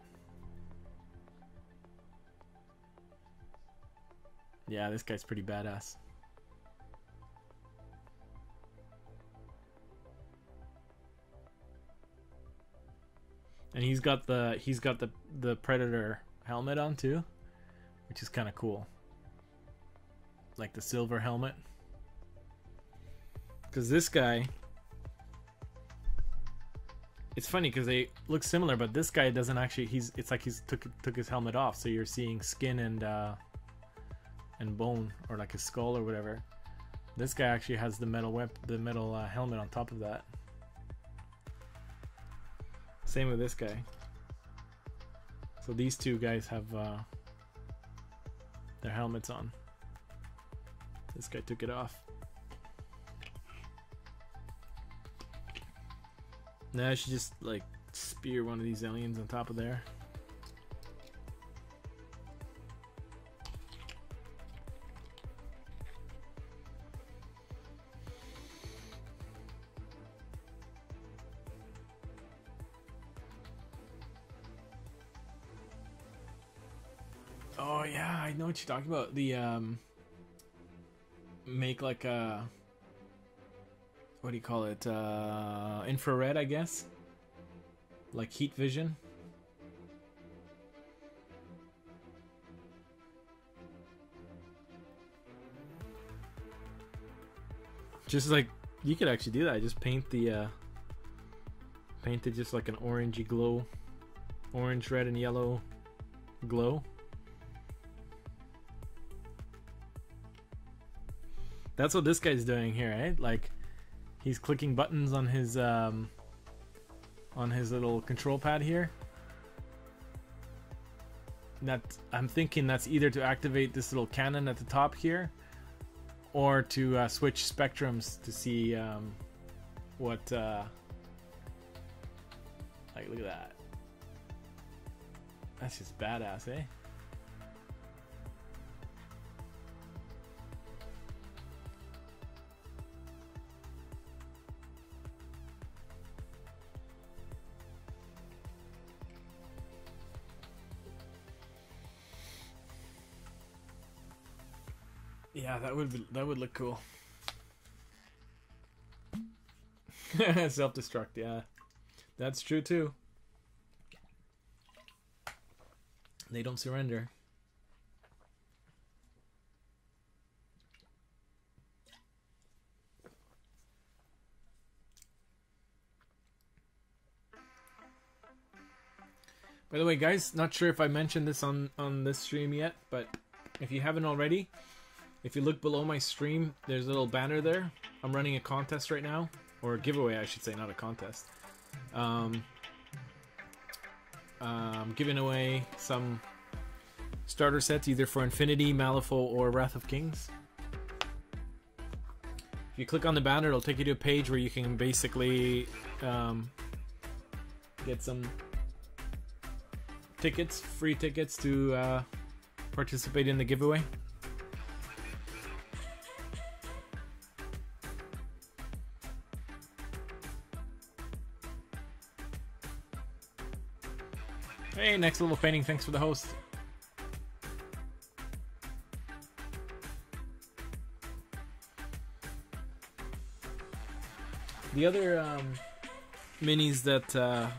Yeah, this guy's pretty badass. And he's got the Predator helmet on too, which is kind of cool. Like the silver helmet. Because this guy it's funny because they look similar, but this guy doesn't actually. It's like he's took his helmet off, so you're seeing skin and bone, or like his skull or whatever. This guy actually has the metal helmet on top of that. Same with this guy. So these two guys have their helmets on. This guy took it off. Now I should just like spear one of these aliens on top of there. Oh yeah, I know what you're talking about. The make like a, what do you call it? Infrared, I guess. Like heat vision. Just like you could actually do that. Just paint the paint it just like an orangey glow, orange, red, and yellow glow. That's what this guy's doing here, right? Like he's clicking buttons on his little control pad here. That I'm thinking that's either to activate this little cannon at the top here, or to switch spectrums to see what. Like, look at that. That's just badass, eh? Yeah, that would look cool. Self-destruct, yeah. That's true too. They don't surrender. By the way, guys, not sure if I mentioned this on this stream yet, but if you haven't already, if you look below my stream, there's a little banner there. I'm running a contest right now, or a giveaway, I should say, not a contest. I'm giving away some starter sets, either for Infinity, Malifaux, or Wrath of Kings. If you click on the banner, it'll take you to a page where you can basically get some tickets, free tickets to participate in the giveaway. Hey, next level painting, thanks for the host. The other minis that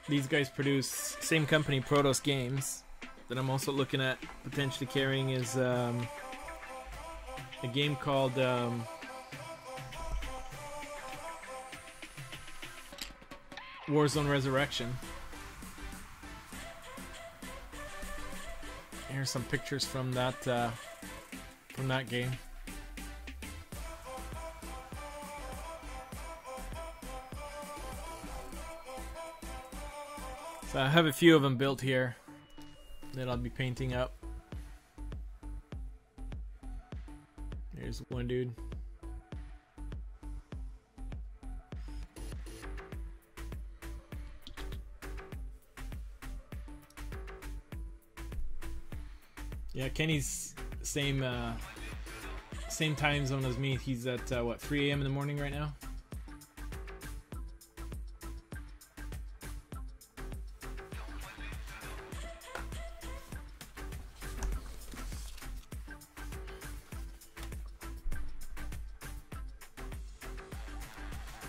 these guys produce, same company, Protos Games, that I'm also looking at potentially carrying is a game called Warzone Resurrection. Here's some pictures from that game. So I have a few of them built here that I'll be painting up. Here's one dude. Yeah, Kenny's same time zone as me. He's at what, 3 a.m. in the morning right now.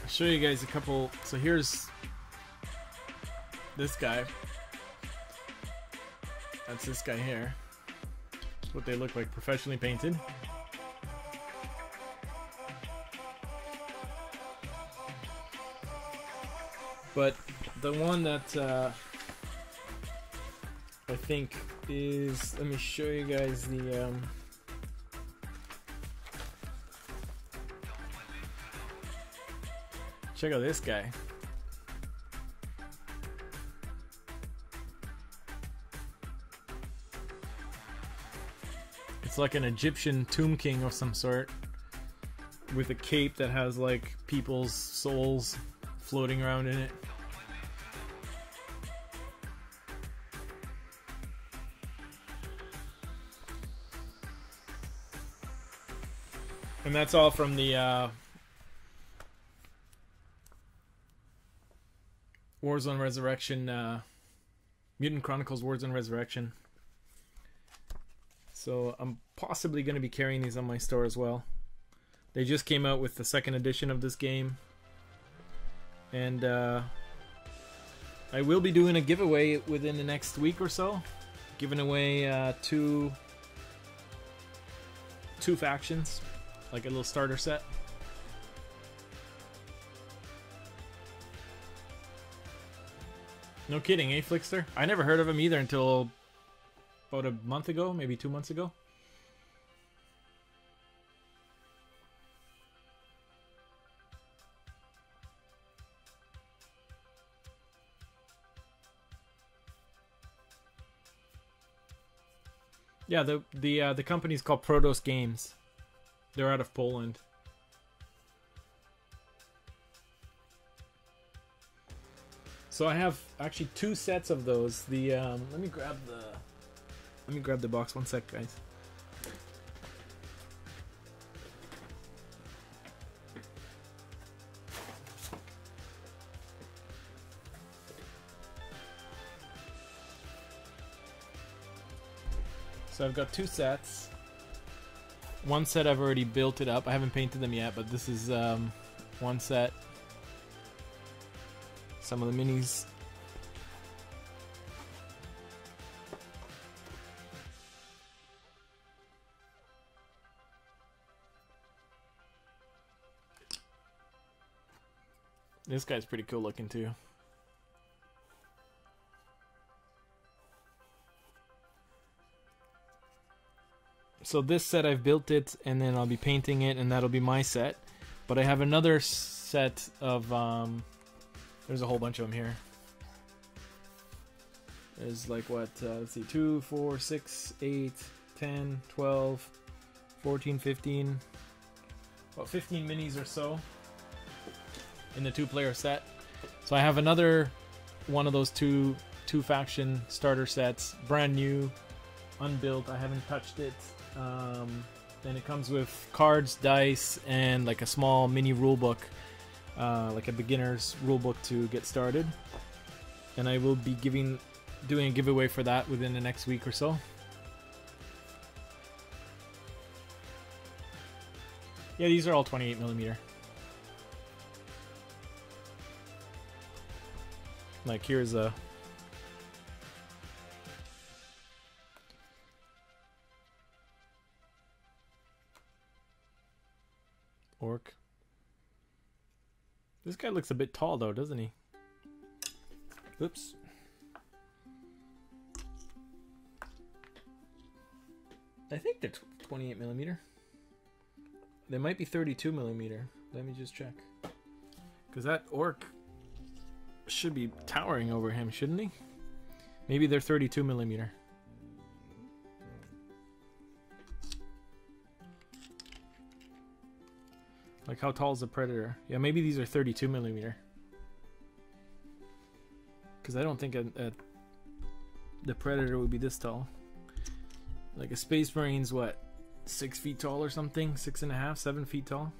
I'll show you guys a couple. So here's this guy. That's this guy here. What they look like, professionally painted. But the one that I think is, let me show you guys the check out this guy. It's like an Egyptian tomb king of some sort, with a cape that has like people's souls floating around in it. And that's all from the Warzone Resurrection, Mutant Chronicles Warzone Resurrection. So I'm possibly going to be carrying these on my store as well. They just came out with the second edition of this game. And I will be doing a giveaway within the next week or so. Giving away two factions. Like a little starter set. No kidding, eh, Flickster? I never heard of him either until about a month ago, maybe 2 months ago. Yeah, the company's called Protos Games. They're out of Poland. So I have actually 2 sets of those. The let me grab the box 1 sec, guys. So I've got 2 sets. One set I've already built it up. I haven't painted them yet, but this is one set. Some of the minis. This guy's pretty cool looking too. So this set I've built it, and then I'll be painting it, and that'll be my set. But I have another set of there's a whole bunch of them here. There's like what, let's see, 2, 4, 6, 8, 10, 12, 14, 15, about 15 minis or so in the 2-player set. So I have another one of those two faction starter sets, brand new, unbuilt. I haven't touched it. And it comes with cards, dice, and like a small mini rule book, like a beginner's rule book to get started. And I will be doing a giveaway for that within the next week or so. Yeah, these are all 28mm. Like here's a orc. This guy looks a bit tall though, doesn't he? Oops. I think they're 28mm. They might be 32mm. Let me just check. Because that orc should be towering over him, shouldn't he? Maybe they're 32mm. Like how tall is the Predator? Yeah, maybe these are 32mm. Because I don't think the Predator would be this tall. Like a Space Marine's what? 6 feet tall or something? 6.5, 7 feet tall?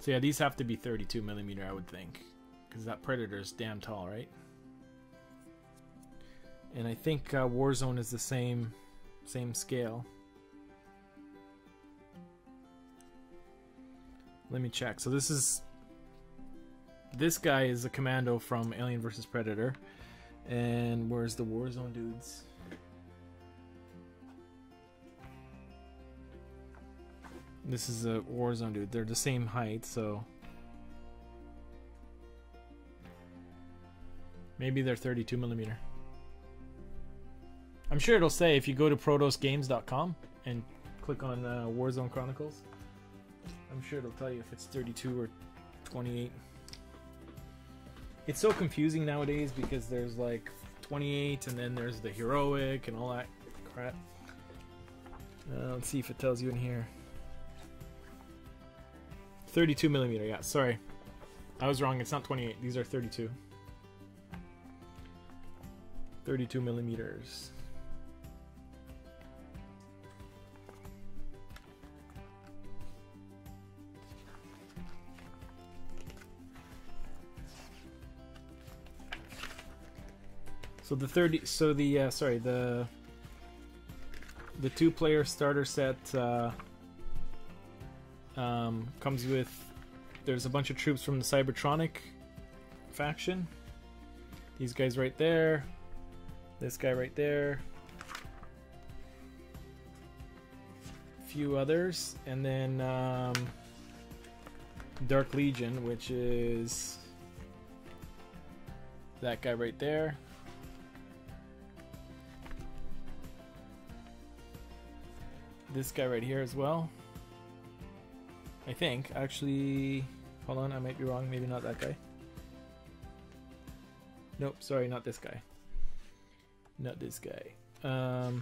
So yeah, these have to be 32mm, I would think. Because that Predator's damn tall, right? And I think Warzone is the same scale. Let me check. So this guy is a commando from Alien vs Predator. And where's the Warzone dudes? This is a Warzone dude. They're the same height, so Maybe they're 32 millimeter. I'm sure it'll say if you go to TabletopGamer.com and click on Warzone Chronicles. I'm sure it'll tell you if it's 32 or 28. It's so confusing nowadays because there's like 28 and then there's the heroic and all that crap. Let's see if it tells you in here. 32 millimeter, yeah, sorry. I was wrong, it's not 28, these are 32. 32 millimeters. So the 2-player starter set comes with, there's a bunch of troops from the Cybertronic faction. These guys right there, this guy right there, a few others, and then Dark Legion, which is that guy right there. This guy right here as well. I think. Actually, hold on, I might be wrong. Maybe not that guy. Nope, sorry, not this guy. Not this guy. A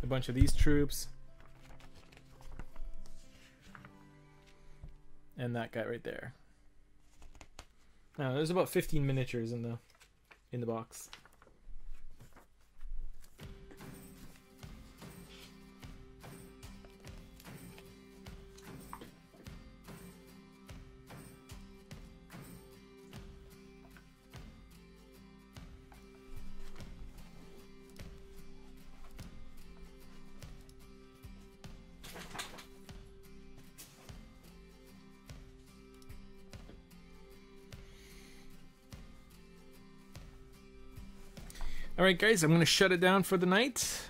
bunch of these troops. And that guy right there. Now, there's about 15 miniatures in the box. Alright guys, I'm going to shut it down for the night.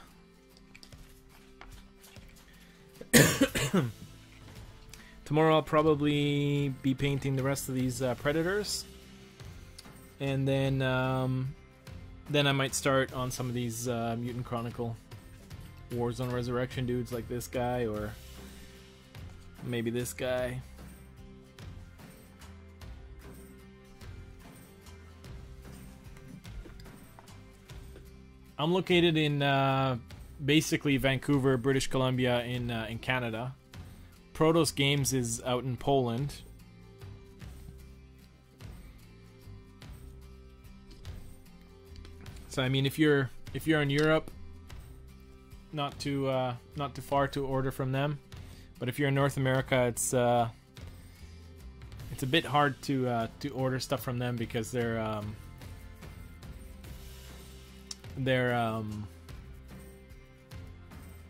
Tomorrow I'll probably be painting the rest of these Predators. And then I might start on some of these Mutant Chronicle Warzone Resurrection dudes like this guy, or maybe this guy. I'm located in basically Vancouver, British Columbia in Canada. Protos Games is out in Poland. So I mean, if you're in Europe, not too far to order from them. But if you're in North America, it's a bit hard to order stuff from them because they're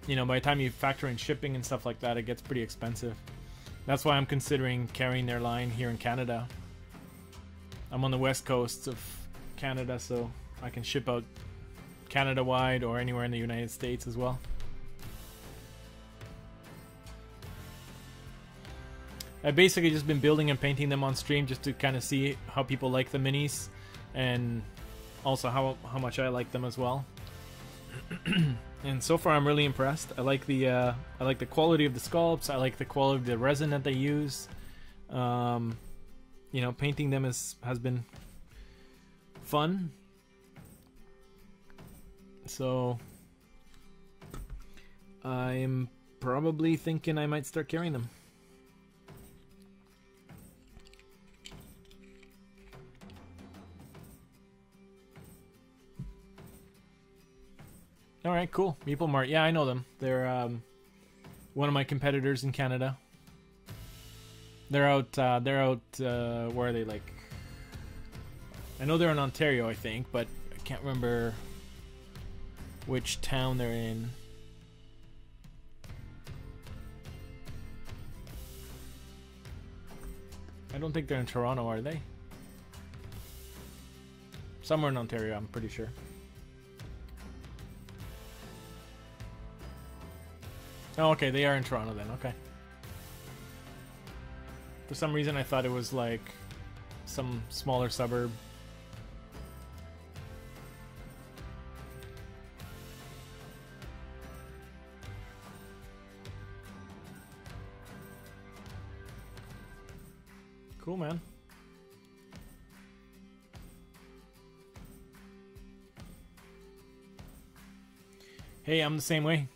you know, by the time you factor in shipping and stuff like that, it gets pretty expensive. That's why I'm considering carrying their line here in Canada. I'm on the west coast of Canada, so I can ship out Canada-wide or anywhere in the United States as well. I've basically just been building and painting them on stream just to kind of see how people like the minis, and also how much I like them as well. And so far I'm really impressed. I like the quality of the sculpts. I like the quality of the resin that they use. You know, painting them has been fun. So I'm probably thinking I might start carrying them. All right, cool. Meeple Mart. Yeah, I know them. They're one of my competitors in Canada. They're out. Where are they? Like, I know they're in Ontario, I think, but I can't remember which town they're in. I don't think they're in Toronto, are they? Somewhere in Ontario, I'm pretty sure. Oh, okay, they are in Toronto then, okay. For some reason I thought it was like some smaller suburb. Cool, man. Hey, I'm the same way.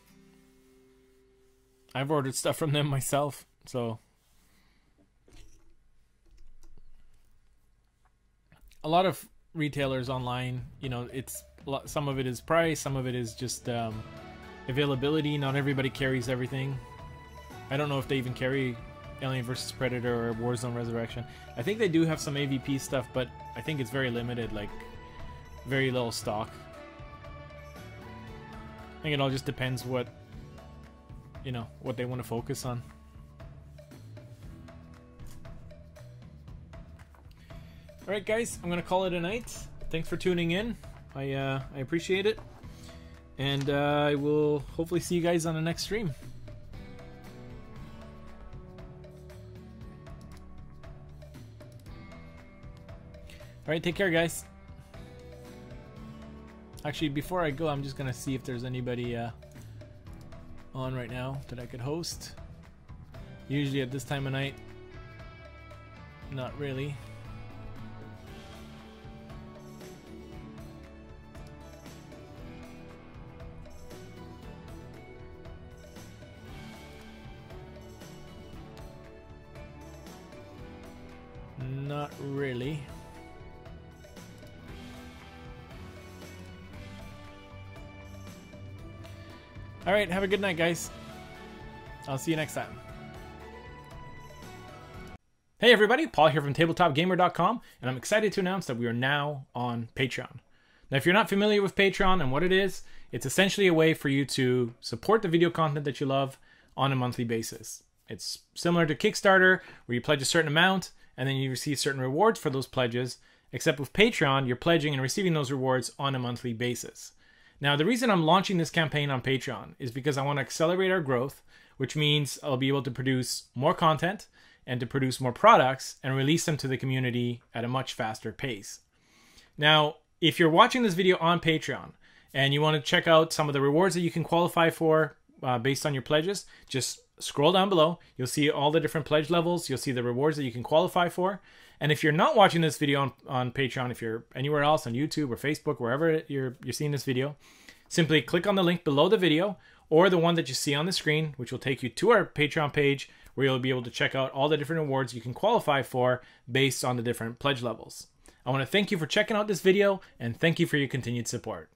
I've ordered stuff from them myself, so a lot of retailers online, you know, it's some of it is price, some of it is just availability. Not everybody carries everything. I don't know if they even carry Alien vs Predator or Warzone Resurrection. I think they do have some AVP stuff, but I think it's very limited, like very little stock. I think it all just depends what, you know, what they want to focus on. Alright guys, I'm going to call it a night. Thanks for tuning in. I appreciate it. And I will hopefully see you guys on the next stream. Alright, take care guys. Actually, before I go, I'm just gonna see if there's anybody on right now that I could host. Usually at this time of night, not really. Not really. Alright, have a good night, guys. I'll see you next time. Hey everybody, Paul here from TabletopGamer.com, and I'm excited to announce that we are now on Patreon. Now, if you're not familiar with Patreon and what it is, it's essentially a way for you to support the video content that you love on a monthly basis. It's similar to Kickstarter, where you pledge a certain amount, and then you receive certain rewards for those pledges, except with Patreon, you're pledging and receiving those rewards on a monthly basis. Now, the reason I'm launching this campaign on Patreon is because I want to accelerate our growth, which means I'll be able to produce more content and to produce more products and release them to the community at a much faster pace. Now, if you're watching this video on Patreon and you want to check out some of the rewards that you can qualify for based on your pledges, just scroll down below. You'll see all the different pledge levels. You'll see the rewards that you can qualify for. And if you're not watching this video on Patreon, if you're anywhere else on YouTube or Facebook, wherever you're seeing this video, simply click on the link below the video or the one that you see on the screen, which will take you to our Patreon page where you'll be able to check out all the different awards you can qualify for based on the different pledge levels. I want to thank you for checking out this video and thank you for your continued support.